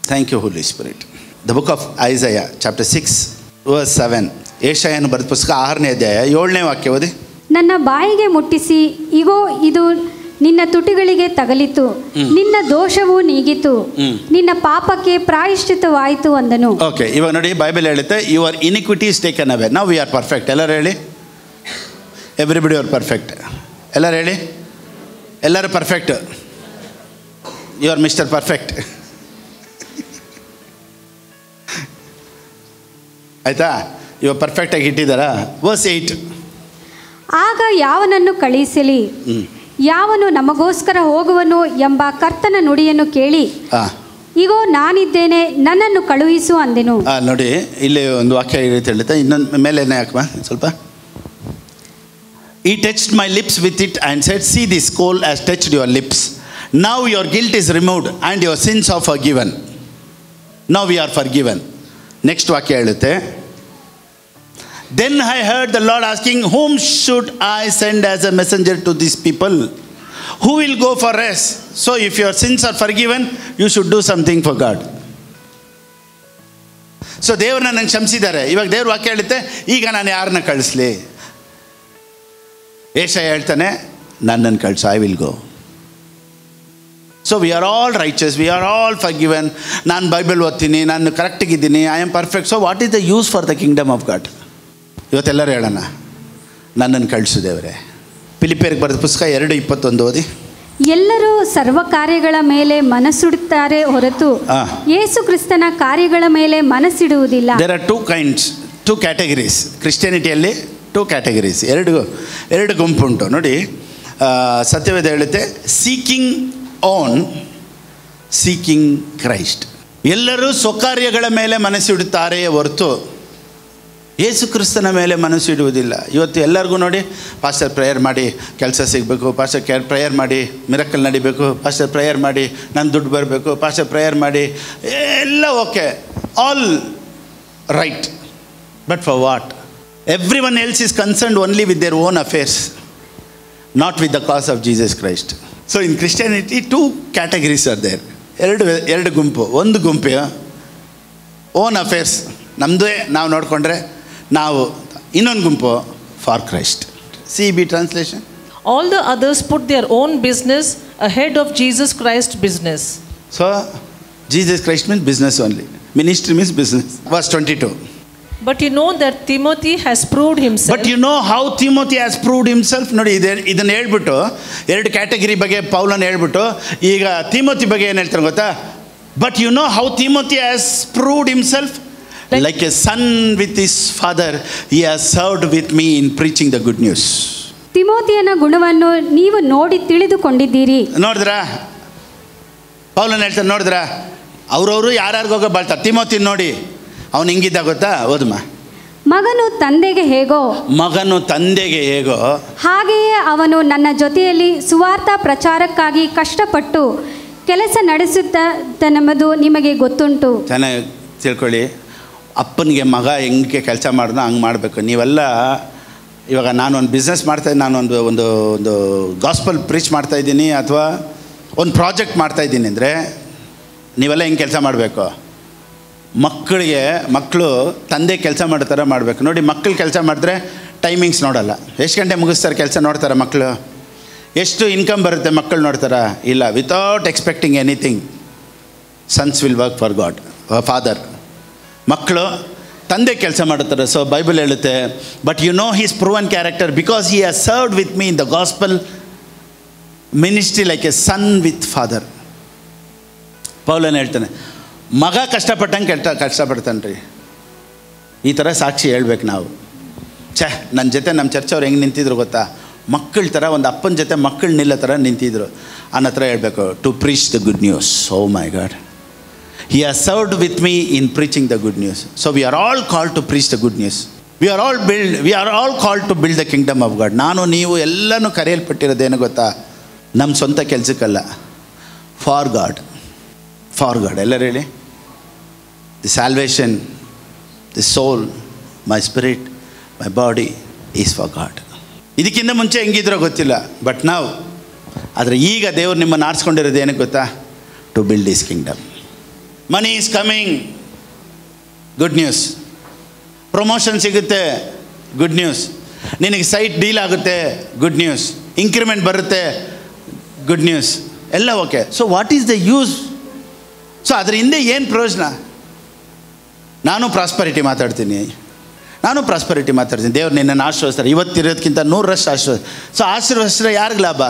Thank you holy spirit. The book of Isaiah chapter 6 verse 7. ಏಷಯನ ಬರೆದ ಪುಸ್ತಕ 6ನೇ ಅಧ್ಯಾಯ 7ನೇ ವಾಕ್ಯ ಓದಿ. ನನ್ನ ಬಾಯಿಗೆ ಮುಟ್ಟಿಸಿ, ಇಗೋ ಇದು ನಿನ್ನ ತುಟಿಗಳಿಗೆ ತಗಲಿತು, ನಿನ್ನ ದೋಷವು ನೀಗಿತು, ನಿನ್ನ ಪಾಪಕ್ಕೆ ಪ್ರಾಯಶ್ಚಿತ್ತವಾಯಿತು ಅಂದನು. ಓಕೆ, ಇವಾಗ ನೋಡಿ ಬೈಬಲ್ ಹೇಳುತ್ತೆ your iniquity is taken away. ನಾವು ವಿ ಆರ್ ಪರ್ಫೆಕ್ಟ್. ಎಲ್ಲರೂ ಹೇಳಿ, ಎವ್ರಿಬಡಿ ಆರ್ ಪರ್ಫೆಕ್ಟ್. ಎಲ್ಲರೂ ಹೇಳಿ, ಎಲ್ಲರೂ perfect. You are mister perfect. ಆಯಿತಾ? ಇವಾಗ ಪರ್ಫೆಕ್ಟಾಗಿ ಇಟ್ಟಿದ್ದಾರಾ? ವರ್ಸ್ 8. ಆಗ ಯಾವನನ್ನು ಕಳುಹಿಸಲಿ, ಯಾವನು ನಮಗೋಸ್ಕರ ಹೋಗುವನು ಎಂಬ ಕರ್ತನ ನುಡಿಯನ್ನು ಕೇಳಿ, ಇಗೋ ನಾನಿದ್ದೇನೆ, ನನ್ನನ್ನು ಕಳುಹಿಸು ಅಂದೆನು. ನೋಡಿ, ಇಲ್ಲಿ ಒಂದು ವಾಕ್ಯ ಹೇಳುತ್ತೆ. ಇನ್ನೊಂದು ಮೇಲೇನೆ ಹಾಕಮ್ಮ ಸ್ವಲ್ಪ. He touched my lips with it and said, see, this coal has touched your lips. Now your guilt is removed and your sins are forgiven. Now we are forgiven. Next ವಾಕ್ಯ ಹೇಳುತ್ತೆ, then I heard the Lord asking, whom should I send as a messenger to these people? Who will go for us? So if your sins are forgiven, you should do something for God. So ದೇವ್ರನ್ನ ನಂಗೆ ಕ್ಷಮಿಸಿದ್ದಾರೆ. ಇವಾಗ ದೇವ್ರ ವಾಕ್ಯ ಹೇಳುತ್ತೆ, ಈಗ ನಾನು ಯಾರನ್ನ ಕಳಿಸ್ಲಿ? ಏಷಯ ಹೇಳ್ತಾನೆ, ನನ್ನನ್ನು ಕಳಿಸು, I will go. So we are all riches, we are all forgiven. ನಾನು ಬೈಬಲ್ ಓದ್ತೀನಿ, ನಾನು ಕರೆಕ್ಟಾಗಿದ್ದೀನಿ, I am perfect. So what is the use for the kingdom of God? ಇವತ್ತೆಲ್ಲರೂ ಹೇಳೋಣ, ನನ್ನನ್ನು ಕಳಿಸು ದೇವರೇ. ಫಿಲಿಪ್ಪಿಯರಿಗೆ ಬರೆದ ಪುಸ್ತಕ 2:21 ಓದಿ. ಎಲ್ಲರೂ ಸರ್ವ ಕಾರ್ಯಗಳ ಮೇಲೆ ಮನಸ್ಸಿಡುತ್ತಾರೆ ಹೊರತು ಯೇಸು ಕ್ರಿಸ್ತನ ಕಾರ್ಯಗಳ ಮೇಲೆ ಮನಸ್ಸಿಡುವುದಿಲ್ಲ. There are two categories. ಕ್ರಿಶ್ಚಿಯಾನಿಟಿಯಲ್ಲಿ 2 ಕ್ಯಾಟಗರೀಸ್, ಎರಡು ಗುಂಪುಂಟು. ನೋಡಿ, ಸತ್ಯವೇದ ಹೇಳುತ್ತೆ, ಸೀಕಿಂಗ್ ಓನ್, ಸೀಕಿಂಗ್ ಕ್ರೈಸ್ಟ್. ಎಲ್ಲರೂ ಸ್ವಕಾರ್ಯಗಳ ಮೇಲೆ ಮನಸ್ಸಿಡುತ್ತಾರೆ ಹೊರತು ಯೇಸು ಕ್ರಿಸ್ತನ ಮೇಲೆ ಮನಸ್ಸಿಡುವುದಿಲ್ಲ. ಇವತ್ತು ಎಲ್ಲರಿಗೂ ನೋಡಿ, ಪಾಸ್ಟರ್ ಪ್ರೇಯರ್ ಮಾಡಿ ಕೆಲಸ ಸಿಗಬೇಕು, ಪಾಸ್ಟರ್ ಪ್ರೇಯರ್ ಮಾಡಿ ಮಿರಕಲ್ ನಡಿಬೇಕು, ಪಾಸ್ಟರ್ ಪ್ರೇಯರ್ ಮಾಡಿ ನನ್ನ ದುಡ್ಡು ಬರಬೇಕು, ಪಾಸ್ಟರ್ ಪ್ರೇಯರ್ ಮಾಡಿ, ಎಲ್ಲ okay, all right. But for what? Everyone else is concerned only with their own affairs, not with the cause of Jesus Christ. So in Christianity 2 categories are there. ಎರಡು ಗುಂಪು. ಒಂದು ಗುಂಪು own affairs, ನಮ್ಮದೇ ನಾವು ನೋಡಿಕೊಂಡ್ರೆ ನಾವು. ಇನ್ನೊಂದು ಗುಂಪು for Christ. CB translation. All the others put their own business ahead of Jesus Christ's business. So Jesus Christ means business only. Ministry means business. Verse 22. But you know that Timothy has proved himself. But you know how Timothy has proved himself. ನೋಡಿ, ಇದನ್ನು ಹೇಳ್ಬಿಟ್ಟು 2 category ಬಗ್ಗೆ ಪೌಲನ ಹೇಳ್ಬಿಟ್ಟು ಈಗ Timothy ಬಗ್ಗೆ ಏನು ಹೇಳ್ತಾರೆ ಗೊತ್ತಾ? But you know how Timothy has proved himself? Like a son with his father, he has served with me in preaching the good news. ತಿಮೋತಿಯನ ಗುಣವನ್ನು ನೀವು ನೋಡಿ ತಿಳಿದುಕೊಂಡಿದ್ದೀರಿ. ನೋಡಿದ್ರಾ? ಪೌಲನ ಹೇಳ್ತಾರೆ, ನೋಡಿದ್ರಾ? ಅವ್ರವರು ಯಾರ್ಯಾರಿಗೋಗ ಬಾಳ್ತಾರೆ. ತಿಮೋತಿ ನೋಡಿ, ಅವನು ಹಿಂಗಿದ್ದ ಗೊತ್ತಾ? ಓದಮ್ಮ. ಮಗನು ತಂದೆಗೆ ಹೇಗೋ ಹಾಗೆಯೇ ಅವನು ನನ್ನ ಜೊತೆಯಲ್ಲಿ ಸುವಾರ್ಥ ಪ್ರಚಾರಕ್ಕಾಗಿ ಕಷ್ಟಪಟ್ಟು ಕೆಲಸ ನಡೆಸುತ್ತಾನೆಂಬುದು ನಿಮಗೆ ಗೊತ್ತುಂಟು. ಚೆನ್ನಾಗಿ ತಿಳ್ಕೊಳ್ಳಿ, ಅಪ್ಪನಿಗೆ ಮಗ ಹೆಂಗೆ ಕೆಲಸ ಮಾಡಿದ್ನೋ ಹಂಗೆ ಮಾಡಬೇಕು. ನೀವೆಲ್ಲ ಇವಾಗ ನಾನೊಂದು ಬಿಸ್ನೆಸ್ ಮಾಡ್ತಾಯಿದ್ದೀನಿ, ನಾನೊಂದು ಒಂದು ಒಂದು ಗಾಸ್ಪಲ್ ಪ್ರೀಚ್ ಮಾಡ್ತಾಯಿದ್ದೀನಿ, ಅಥವಾ ಒಂದು ಪ್ರಾಜೆಕ್ಟ್ ಮಾಡ್ತಾಯಿದ್ದೀನಿ ಅಂದರೆ ನೀವೆಲ್ಲ ಹೆಂಗೆ ಕೆಲಸ ಮಾಡಬೇಕು? ಮಕ್ಕಳು ತಂದೆ ಕೆಲಸ ಮಾಡೋ ಥರ ಮಾಡಬೇಕು. ನೋಡಿ, ಮಕ್ಕಳು ಕೆಲಸ ಮಾಡಿದ್ರೆ ಟೈಮಿಂಗ್ಸ್ ನೋಡಲ್ಲ. ಎಷ್ಟು ಗಂಟೆ ಮುಗಿಸ್ತಾರೆ ಕೆಲಸ ನೋಡ್ತಾರೆ ಮಕ್ಕಳು. ಎಷ್ಟು ಇನ್ಕಮ್ ಬರುತ್ತೆ ಮಕ್ಕಳು ನೋಡ್ತಾರಾ? ಇಲ್ಲ. Without expecting anything, sons will work for God father. ಮಕ್ಕಳು ತಂದೆ ಕೆಲಸ ಮಾಡುತ್ತಾರೆ. ಸೊ ಬೈಬಲ್ ಹೇಳುತ್ತೆ, but you know he's proven character because he has served with me in the gospel ministry like a son with father. ಪೌಲನ್ ಹೇಳ್ತಾನೆ, ಮಗ ಕಷ್ಟಪಟ್ಟಂಗೆ ಕಷ್ಟಪಡ್ತಾನೆ ರೀ. ಈ ಥರ ಸಾಕ್ಷಿ ಹೇಳ್ಬೇಕು ನಾವು. ನನ್ನ ಜೊತೆ ನಮ್ಮ ಚರ್ಚವ್ರು ಹೆಂಗೆ ನಿಂತಿದ್ರು ಗೊತ್ತಾ, ಮಕ್ಕಳ ಥರ, ಒಂದು ಅಪ್ಪನ ಜೊತೆ ಮಕ್ಕಳು ನಿಲ್ಲೋ ಥರ ನಿಂತಿದ್ರು. ಅನ್ನೋ ಥರ ಹೇಳ್ಬೇಕು, to preach the good news. Oh my God, he has served with me in preaching the good news. So we are all called to preach the good news. We are all called to build the kingdom of God. ನಾನು ನೀವು ಎಲ್ಲನೂ ಕರೆಯಲ್ಪಟ್ಟಿರೋದೇನು ಗೊತ್ತಾ, ನಮ್ಮ ಸ್ವಂತ ಕೆಲಸಕ್ಕಲ್ಲ, for God. For God. ಎಲ್ಲರೂ ಹೇಳಿ, the salvation, the soul, my spirit, my body is for God. ಇದಕ್ಕಿಂತ ಮುಂಚೆ ಹೆಂಗಿದ್ರೋ ಗೊತ್ತಿಲ್ಲ, ಬಟ್ ನಾವು ಆದರೆ ಈಗ ದೇವರು ನಿಮ್ಮನ್ನು ಆರಿಸ್ಕೊಂಡಿರೋದು ಏನಕ್ಕೆ ಗೊತ್ತಾ, to build his kingdom. Money is coming, good news. Promotion ಸಿಗುತ್ತೆ, ಗುಡ್ ನ್ಯೂಸ್. ನಿನಗೆ ಸೈಟ್ ಡೀಲ್ ಆಗುತ್ತೆ, ಗುಡ್ ನ್ಯೂಸ್. ಇಂಕ್ರಿಮೆಂಟ್ ಬರುತ್ತೆ, ಗುಡ್ ನ್ಯೂಸ್. ಎಲ್ಲ okay. So what is the use? So ಅದ್ರ ಹಿಂದೆ ಏನು ಪ್ರಯೋಜನ? ನಾನು ಪ್ರಾಸ್ಪರಿಟಿ ಮಾತಾಡ್ತೀನಿ. ದೇವ್ರು ನಿನ್ನನ್ನು ಆಶೀರ್ವದಿಸ್ತಾರೆ. ಇವತ್ತಿರೋದಕ್ಕಿಂತ 100ರಷ್ಟು ಆಶೀರ್ವಾದ. ಸೊ ಆಶೀರ್ವದಿಸಿದ್ರೆ ಯಾರಿಗೆ ಲಾಭ?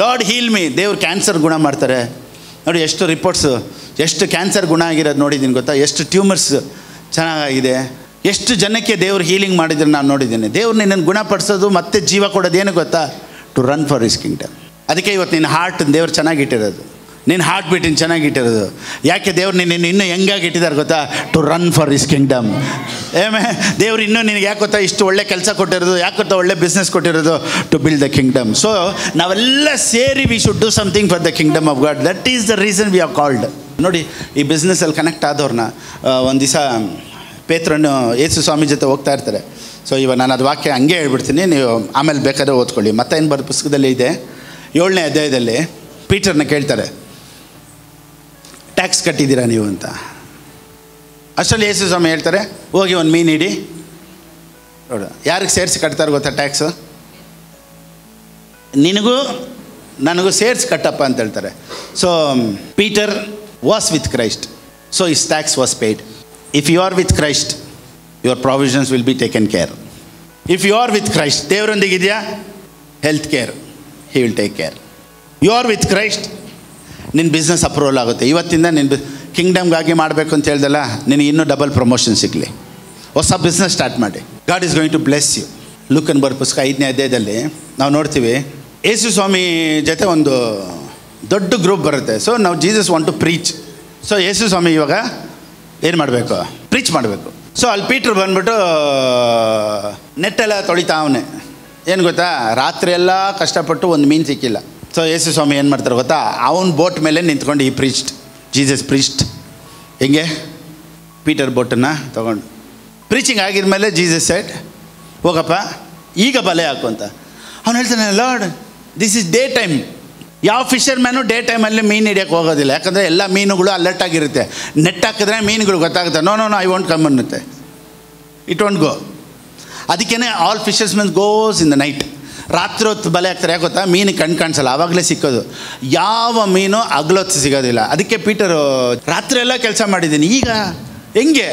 Lord heal me. ದೇವ್ರು ಕ್ಯಾನ್ಸರ್ ಗುಣ ಮಾಡ್ತಾರೆ. ನೋಡಿ ಎಷ್ಟು ರಿಪೋರ್ಟ್ಸು, ಎಷ್ಟು ಕ್ಯಾನ್ಸರ್ ಗುಣ ಆಗಿರೋದು ನೋಡಿದ್ದೀನಿ ಗೊತ್ತಾ, ಎಷ್ಟು ಟ್ಯೂಮರ್ಸ್ ಚೆನ್ನಾಗಿದೆ, ಎಷ್ಟು ಜನಕ್ಕೆ ದೇವ್ರು ಹೀಲಿಂಗ್ ಮಾಡಿದ್ರೆ ನಾನು ನೋಡಿದ್ದೀನಿ. ದೇವ್ರು ನಿನ್ನನ್ನು ಗುಣಪಡಿಸೋದು ಮತ್ತೆ ಜೀವ ಕೊಡೋದು ಏನು ಗೊತ್ತಾ, to run for his kingdom. ಅದಕ್ಕೆ ಇವತ್ತು ನಿನ್ನ ಹಾರ್ಟ್ ದೇವ್ರು ಚೆನ್ನಾಗಿಟ್ಟಿರೋದು, ನಿನ್ನ ಹಾರ್ಟ್ ಬೀಟಿನ ಚೆನ್ನಾಗಿಟ್ಟಿರೋದು. ಯಾಕೆ ದೇವ್ರು ನಿನ್ನ ಇನ್ನೂ ಹೆಂಗಾಗಿ ಇಟ್ಟಿದ್ದಾರೆ ಗೊತ್ತಾ, to run for his kingdom. ದೇವ್ರು ಇನ್ನೂ ನಿನಗೆ ಯಾಕೆ ಗೊತ್ತಾ ಇಷ್ಟು ಒಳ್ಳೆ ಕೆಲಸ ಕೊಟ್ಟಿರೋದು, ಯಾಕೆ ಗೊತ್ತಾ ಒಳ್ಳೆ ಬಿಸ್ನೆಸ್ ಕೊಟ್ಟಿರೋದು, to build the kingdom. So ನಾವೆಲ್ಲ ಸೇರಿ we should do something for the kingdom of God. That is the reason we are called. ನೋಡಿ, ಈ ಬಿಸ್ನೆಸ್ಸಲ್ಲಿ ಕನೆಕ್ಟ್ ಆದವ್ರನ್ನ ಒಂದು ದಿವಸ ಪೇತ್ರನು ಯೇಸು ಸ್ವಾಮಿ ಜೊತೆ ಹೋಗ್ತಾ ಇರ್ತಾರೆ. ಸೊ ಇವಾಗ ನಾನು ಅದು ವಾಕ್ಯ ಹಂಗೆ ಹೇಳ್ಬಿಡ್ತೀನಿ, ನೀವು ಆಮೇಲೆ ಬೇಕಾದ್ರೆ ಓದ್ಕೊಳ್ಳಿ. ಮತ್ತೆ ಏನು ಬರೋ ಪುಸ್ತಕದಲ್ಲಿ ಇದೆ, 7ನೇ ಅಧ್ಯಾಯದಲ್ಲಿ ಪೀಟರ್ನ ಕೇಳ್ತಾರೆ, ಟ್ಯಾಕ್ಸ್ ಕಟ್ಟಿದ್ದೀರಾ ನೀವು ಅಂತ. ಅಷ್ಟರಲ್ಲಿ ಯೇಸು ಸ್ವಾಮಿ ಹೇಳ್ತಾರೆ, ಹೋಗಿ ಒಂದು ಮೀನು ಹಿಡಿ. ನೋಡು, ಯಾರಿಗೆ ಸೇರಿಸಿ ಕಟ್ತಾರೆ ಗೊತ್ತಾ ಟ್ಯಾಕ್ಸು? ನಿನಗೂ ನನಗೂ ಸೇರಿಸಿ ಕಟ್ಟಪ್ಪ ಅಂತ ಹೇಳ್ತಾರೆ. So Peter was with Christ, so his tax was paid. If you are with Christ, your provisions will be taken care. If you are with Christ, ದೇವರೊಂದಿಗಿದೆಯಾ, health care he will take care. You are with Christ, ನಿನ್ನ business approval ಆಗುತ್ತೆ. ಇವತ್ತಿಂದ ನಿನ್ನ ಕಿಂಗ್ಡಮ್ಗಾಗಿ ಮಾಡಬೇಕು ಅಂತ ಹೇಳ್ದಲ್ಲ, ನಿನಗೆ ಇನ್ನೂ ಡಬಲ್ ಪ್ರಮೋಷನ್ ಸಿಗಲಿ. ಹೊಸ ಬಿಸ್ನೆಸ್ ಸ್ಟಾರ್ಟ್ ಮಾಡಿ. God is going to bless you. Luke ಅಂಡ್ ಬರ್ ಪುಸ್ತಕ 5ನೇ ಅಧ್ಯಾಯದಲ್ಲಿ ನಾವು ನೋಡ್ತೀವಿ, ಯೇಸು ಸ್ವಾಮಿ ಜೊತೆ ಒಂದು ದೊಡ್ಡ ಗ್ರೂಪ್ ಬರುತ್ತೆ. ಸೊ ನಾವು Jesus want to preach. So Yesu Swami ಇವಾಗ ಏನು ಮಾಡಬೇಕು, ಪ್ರೀಚ್ ಮಾಡಬೇಕು. ಸೊ ಅಲ್ಲಿ ಪೀಟ್ರ್ ಬಂದ್ಬಿಟ್ಟು ನೆಟ್ಟೆಲ್ಲ ತೊಳಿತಾ ಅವನೇ. ಏನು ಗೊತ್ತಾ, ರಾತ್ರಿ ಎಲ್ಲ ಕಷ್ಟಪಟ್ಟು ಒಂದು ಮೀನು ಸಿಕ್ಕಿಲ್ಲ. ಸೊ ಯೇಸು ಸ್ವಾಮಿ ಏನು ಮಾಡ್ತಾರೆ ಗೊತ್ತಾ, ಅವನ ಬೋಟ್ ಮೇಲೆ ನಿಂತ್ಕೊಂಡು ಈ ಪ್ರೀಚ್ಡ್, ಜೀಸಸ್ ಪ್ರೀಚ್ಡ್. ಹೆಂಗೆ, ಪೀಟರ್ ಬೋಟನ್ನು ತೊಗೊಂಡು ಪ್ರೀಚಿಂಗ್ ಆಗಿದ್ಮೇಲೆ ಜೀಸಸ್ ಸೆಡ್, ಹೋಗಪ್ಪ ಈಗ ಬಲೆ ಹಾಕು ಅಂತ. ಅವ್ನು ಹೇಳ್ತಾನೆ, lord this is day time. ಯಾವ ಫಿಶರ್ ಮ್ಯಾನು ಡೇ ಟೈಮಲ್ಲಿ ಮೀನು ಹಿಡಿಯೋಕ್ಕೆ ಹೋಗೋದಿಲ್ಲ, ಯಾಕಂದರೆ ಎಲ್ಲ ಮೀನುಗಳು ಅಲರ್ಟ್ ಆಗಿರುತ್ತೆ. ನೆಟ್ ಹಾಕಿದ್ರೆ ಮೀನುಗಳು ಗೊತ್ತಾಗುತ್ತೆ, ನೋ ಐ ವಾಂಟ್ ಕಮ್ ಅನ್ನುತ್ತೆ, ಇಟ್ ವಾಂಟ್ ಗೋ. ಅದಕ್ಕೇ all fishers men goes in the night. ರಾತ್ರಿ ಹೊತ್ತು ಬಲೆ ಹಾಕ್ತಾರೆ. ಯಾಕೆ ಗೊತ್ತಾ, ಮೀನು ಕಣ್ಣು ಕಾಣಿಸಲ್ಲ, ಆವಾಗಲೇ ಸಿಕ್ಕೋದು. ಯಾವ ಮೀನು ಹಗಲೊತ್ತು ಸಿಗೋದಿಲ್ಲ. ಅದಕ್ಕೆ ಪೀಟರು ರಾತ್ರಿ ಎಲ್ಲ ಕೆಲಸ ಮಾಡಿದ್ದೀನಿ, ಈಗ ಹೆಂಗೆ?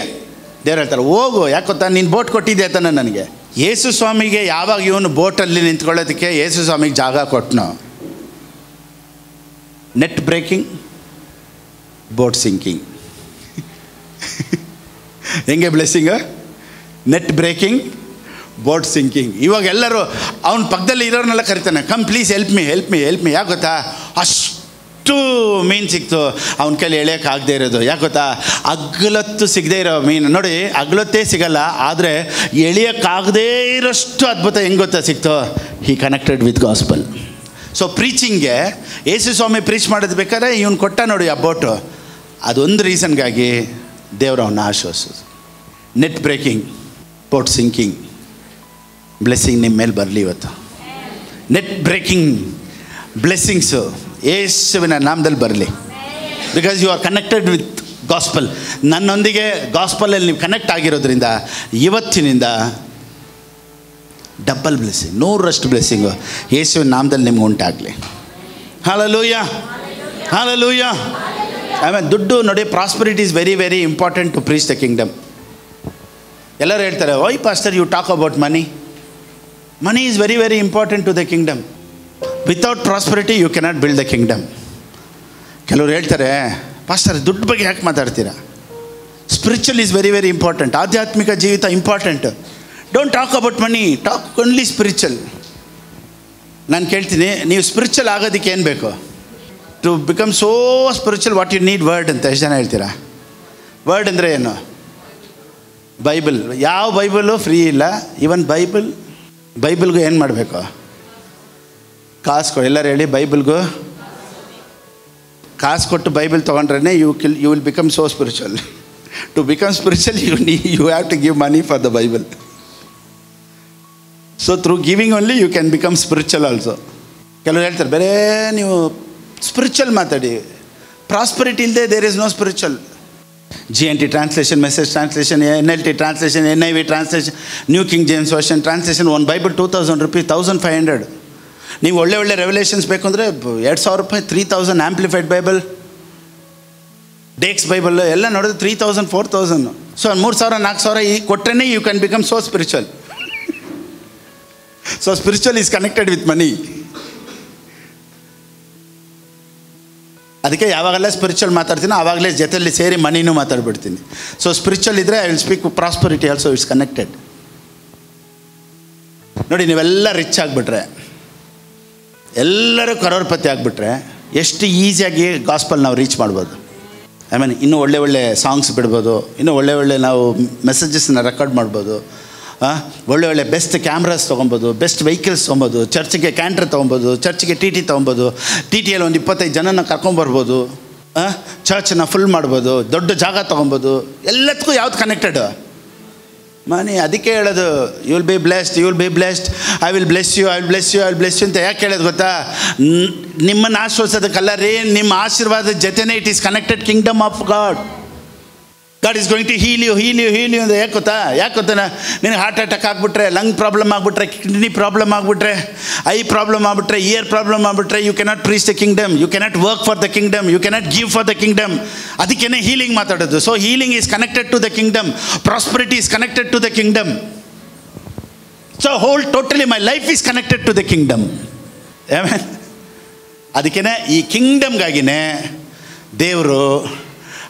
ದೇವ್ರು ಹೇಳ್ತಾರೆ, ಹೋಗು. ಯಾಕೆ ಗೊತ್ತಾ, ನೀನು ಬೋಟ್ ಕೊಟ್ಟಿದ್ದೆ ತಾನೆ ನನಗೆ. ಯೇಸು ಸ್ವಾಮಿಗೆ ಯಾವಾಗ ಇವನು ಬೋಟಲ್ಲಿ ನಿಂತ್ಕೊಳ್ಳೋದಕ್ಕೆ ಯೇಸು ಸ್ವಾಮಿಗೆ ಜಾಗ ಕೊಟ್ಟನು. Net breaking, boat sinking. ಹೆಂಗೆ blessing? Net breaking, boat sinking. ಇವಾಗ ಎಲ್ಲರೂ ಅವನ ಪಕ್ಕದಲ್ಲಿ ಇರೋರ್ನೆಲ್ಲ ಕರಿತಾನೆ, ಕಮ್ ಪ್ಲೀಸ್ ಹೆಲ್ಪ್ ಮೀ. ಯಾಕೆ ಗೊತ್ತಾ, ಅಷ್ಟು ಮೀನು ಸಿಕ್ತು. ಅವನ ಕೈಲಿ ಎಳೆಯೋಕ್ಕಾಗದೇ ಇರೋದು. ಯಾಕೆ ಗೊತ್ತಾ, ಅಗ್ಲೊತ್ತು ಸಿಗದೇ ಇರೋ ಮೀನು. ನೋಡಿ, ಅಗ್ಲೊತ್ತೇ ಸಿಗಲ್ಲ, ಆದರೆ ಎಳೆಯೋಕ್ಕಾಗದೇ ಇರೋಷ್ಟು ಅದ್ಭುತ ಹೆಂಗೆ ಗೊತ್ತಾ ಸಿಕ್ತು. He connected with gospel. So ಪ್ರೀಚಿಂಗ್ಗೆ ಯೇಸು ಸ್ವಾಮಿ ಪ್ರೀಚ್ ಮಾಡೋದು ಬೇಕಾದ್ರೆ ಇವನು ಕೊಟ್ಟ ನೋಡಿ ಆ ಬೋಟು. ಅದೊಂದು ರೀಸನ್ಗಾಗಿ ದೇವರು ಅವನ್ನ ಆಶ್ವಾಸೋದು. Net breaking, boat sinking, blessing ನಿಮ್ಮ ಮೇಲೆ ಬರಲಿ ಇವತ್ತು. ನೆಟ್ ಬ್ರೇಕಿಂಗ್ ಬ್ಲೆಸ್ಸಿಂಗ್ಸು ಯೇಸುವಿನ ನಾಮದಲ್ಲಿ ಬರಲಿ. Because you are connected with gospel. ನನ್ನೊಂದಿಗೆ ಗಾಸ್ಪಲಲ್ಲಿ ನೀವು ಕನೆಕ್ಟ್ ಆಗಿರೋದ್ರಿಂದ ಇವತ್ತಿನಿಂದ ಡಬಲ್ ಬ್ಲೆಸ್ಸಿಂಗ್, 100ರಷ್ಟು ಬ್ಲೆಸ್ಸಿಂಗು ಯೇಸುವಿನ ನಾಮದಲ್ಲಿ ನಿಮ್ಗೆ ಉಂಟಾಗಲಿ. Hallelujah, hallelujah. ಆಮೇಲೆ ದುಡ್ಡು ನೋಡಿ, prosperity is very very important to preach the kingdom. ಎಲ್ಲರೂ ಹೇಳ್ತಾರೆ, why pastor you talk about money. Money is very very important to the kingdom. Without prosperity you cannot build the kingdom. ಕೆಲವರು ಹೇಳ್ತಾರೆ, pastor ದುಡ್ಡು ಬಗ್ಗೆ ಯಾಕೆ ಮಾತಾಡ್ತೀರಾ? Spiritual is very very important. ಆಧ್ಯಾತ್ಮಿಕ ಜೀವಿತ important. Don't talk about money, talk only spiritual. ನಾನು ಕೇಳ್ತೀನಿ, ನೀವು ಸ್ಪಿರಿಚುವಲ್ ಆಗೋದಕ್ಕೆ ಏನು ಬೇಕು? To become so spiritual what you need word ಅಂತ ಎಷ್ಟು ಜನ ಹೇಳ್ತೀರಾ? ವರ್ಡ್ ಅಂದರೆ ಏನು? ಬೈಬಲ್. ಯಾವ ಬೈಬಲು ಫ್ರೀ ಇಲ್ಲ. ಈವನ್ ಬೈಬಲ್ಗೂ ಏನು ಮಾಡಬೇಕು? ಕಾಸು ಕೊಡಿ. ಎಲ್ಲರೂ ಹೇಳಿ, ಬೈಬಲ್ಗೂ ಕಾಸು ಕೊಟ್ಟು ಬೈಬಲ್ ತೊಗೊಂಡ್ರೆ you will become so spiritual. To become spiritual you have to give money for the Bible. So through giving only you can become spiritual also. ಕೆಲವರು ಹೇಳ್ತಾರೆ, ಬೇರೆ ನೀವು ಸ್ಪಿರಿಚುವಲ್ ಮಾತಾಡಿ, ಪ್ರಾಸ್ಪರಿಟಿ ಇಲ್ಲದೆ there is no spiritual. GNT translation, message translation, NLT translation, NIV translation, new King James version translation, ಒಂದು Bible 2000 rupees, 1500. ನೀವು ಒಳ್ಳೆ revolutions ಬೇಕು ಅಂದರೆ 2000 ರೂಪಾಯಿ, 3000 ಆ್ಯಂಪ್ಲಿಫೈಡ್ ಬೈಬಲ್, ಡೇಕ್ಸ್ ಬೈಬಲ್ ಎಲ್ಲ ನೋಡಿದ್ರೆ 3000, 4000. ಸೊ 3000, 4000 ಈ ಕೊಟ್ಟರೆ you can become so spiritual. So spiritual is connected with money. ಅದಕ್ಕೆ ಯಾವಾಗೆಲ್ಲ ಸ್ಪಿರಿಚುವಲ್ ಮಾತಾಡ್ತೀನಿ ಆವಾಗಲೇ ಜೊತೆಯಲ್ಲಿ ಸೇರಿ ಮನಿನೂ ಮಾತಾಡ್ಬಿಡ್ತೀನಿ. ಸೊ ಸ್ಪಿರಿಚುವಲ್ ಇದ್ದರೆ I will speak prosperity also, it's connected. ನೋಡಿ, ನೀವೆಲ್ಲ ರಿಚ್ ಆಗಿಬಿಟ್ರೆ, ಎಲ್ಲರೂ ಕರೋಡ್ಪತಿ ಆಗಿಬಿಟ್ರೆ ಎಷ್ಟು ಈಸಿಯಾಗಿ ಗಾಸ್ಪಲ್ ನಾವು ರೀಚ್ ಮಾಡ್ಬೋದು. ಐ ಮೀನ್ ಇನ್ನೂ ಒಳ್ಳೆ ಸಾಂಗ್ಸ್ ಬಿಡ್ಬೋದು, ಇನ್ನೂ ಒಳ್ಳೆ ನಾವು ಮೆಸೇಜಸ್ನ ರೆಕಾರ್ಡ್ ಮಾಡ್ಬೋದು, ಒಳ್ಳೆ ಬೆಸ್ಟ್ ಕ್ಯಾಮ್ರಾಸ್ ತೊಗೊಬೋದು, ಬೆಸ್ಟ್ ವೆಹಿಕಲ್ಸ್ ತೊಗೊಬೋದು, ಚರ್ಚ್ಗೆ ಕ್ಯಾಂಟ್ರ್ ತೊಗೊಬೋದು, ಚರ್ಚ್ಗೆ TT ತೊಗೊಬೋದು, TTಯಲ್ಲಿ ಒಂದು 25 ಜನನ ಕರ್ಕೊಂಬರ್ಬೋದು, ಚರ್ಚನ್ನ ಫುಲ್ ಮಾಡ್ಬೋದು, ದೊಡ್ಡ ಜಾಗ ತೊಗೊಬೋದು. ಎಲ್ಲದಕ್ಕೂ ಯಾವ್ದು ಕನೆಕ್ಟೆಡ್? ಮನಿ. ಅದಕ್ಕೆ ಹೇಳೋದು, you will be blessed, you will be blessed, I will bless you, I will bless you, I will bless you ಅಂತ ಯಾಕೆ ಹೇಳೋದು ಗೊತ್ತಾ? ನಿಮ್ಮನ್ನು ಆಶೀರ್ವದಿಸೋದಕ್ಕಲ್ಲ ರೀ, ನಿಮ್ಮ ಆಶೀರ್ವಾದದ ಜೊತೆನೇ it is connected kingdom of God. God is going to heal you ಅಂತ. ಯಾಕೆ ಗೊತ್ತಾ? ನಿನಗೆ ಹಾರ್ಟ್ ಅಟ್ಯಾಕ್ ಆಗಿಬಿಟ್ರೆ, ಲಂಗ್ ಪ್ರಾಬ್ಲಮ್ ಆಗಿಬಿಟ್ರೆ, ಕಿಡ್ನಿ ಪ್ರಾಬ್ಲಮ್ ಆಗಿಬಿಟ್ರೆ, ಐ ಪ್ರಾಬ್ಲಮ್ ಆಗಿಬಿಟ್ರೆ, ಇಯರ್ ಪ್ರಾಬ್ಲಮ್ ಆಗಿಬಿಟ್ರೆ, you cannot preach the kingdom, you cannot work for the kingdom, you cannot give for the kingdom. ಅದಕ್ಕೇ ಹೀಲಿಂಗ್ ಮಾತಾಡೋದು. So healing is connected to the kingdom, prosperity is connected to the kingdom. So totally my life is connected to the kingdom. ಅದಕ್ಕೇ ಈ ಕಿಂಗ್ಡಮ್ಗಾಗಿನೇ ದೇವರು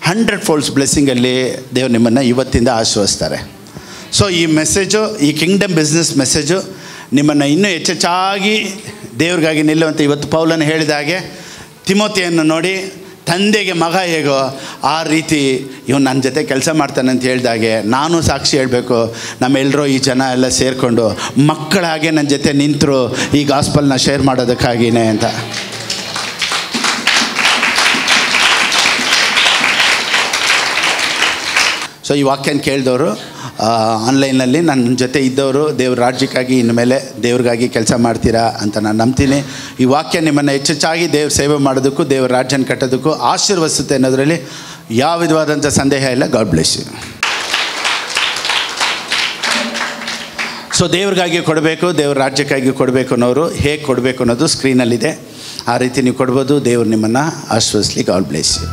100 folds ಬ್ಲೆಸ್ಸಿಂಗಲ್ಲಿ ದೇವರು ನಿಮ್ಮನ್ನು ಇವತ್ತಿಂದ ಆಶೀರ್ವದಿಸ್ತಾರೆ. So ಈ message, ಈ ಕಿಂಗ್ಡಮ್ ಬಿಸ್ನೆಸ್ ಮೆಸೇಜು ನಿಮ್ಮನ್ನು ಇನ್ನೂ ಹೆಚ್ಚೆಚ್ಚಾಗಿ ದೇವ್ರಿಗಾಗಿ ನಿಲ್ಲುವಂತೆ. ಇವತ್ತು ಪೌಲನು ಹೇಳಿದ ಹಾಗೆ ತಿಮೋತಿಯನ್ನು ನೋಡಿ ತಂದೆಗೆ ಮಗ ಹೇಗೋ ಆ ರೀತಿ ಇವನು ನನ್ನ ಜೊತೆ ಕೆಲಸ ಮಾಡ್ತಾನೆ ಅಂತ ಹೇಳಿದಾಗೆ ನಾನು ಸಾಕ್ಷಿ ಹೇಳಬೇಕು. ನಮ್ಮೆಲ್ಲರೂ ಈ ಜನ ಎಲ್ಲ ಸೇರಿಕೊಂಡು ಮಕ್ಕಳಾಗೆ ನನ್ನ ಜೊತೆ ನಿಂತರು ಈ ಗಾಸ್ಪಲ್ನ ಶೇರ್ ಮಾಡೋದಕ್ಕಾಗಿಯೇ ಅಂತ. ಸೊ ಈ ವಾಕ್ಯನ ಕೇಳಿದವರು ಆನ್ಲೈನಲ್ಲಿ ನನ್ನ ಜೊತೆ ಇದ್ದವರು ದೇವ್ರ ರಾಜ್ಯಕ್ಕಾಗಿ ಇನ್ಮೇಲೆ ದೇವ್ರಿಗಾಗಿ ಕೆಲಸ ಮಾಡ್ತೀರಾ ಅಂತ ನಾನು ನಂಬ್ತೀನಿ. ಈ ವಾಕ್ಯ ನಿಮ್ಮನ್ನು ಹೆಚ್ಚೆಚ್ಚಾಗಿ ದೇವ್ರ ಸೇವೆ ಮಾಡೋದಕ್ಕೂ ದೇವ್ರ ರಾಜ್ಯನ ಕಟ್ಟೋದಕ್ಕೂ ಆಶೀರ್ವದಿಸುತ್ತೆ ಅನ್ನೋದರಲ್ಲಿ ಯಾವ ವಿಧವಾದಂಥ ಸಂದೇಹ ಇಲ್ಲ. God bless you. ಸೊ ದೇವ್ರಿಗಾಗಿ ಕೊಡಬೇಕು, ದೇವ್ರ ರಾಜ್ಯಕ್ಕಾಗಿ ಕೊಡಬೇಕು ಅನ್ನೋರು ಹೇಗೆ ಕೊಡಬೇಕು ಅನ್ನೋದು ಸ್ಕ್ರೀನಲ್ಲಿದೆ. ಆ ರೀತಿ ನೀವು ಕೊಡ್ಬೋದು. ದೇವ್ರು ನಿಮ್ಮನ್ನು ಆಶೀರ್ವದಿಸಲಿ. God bless you.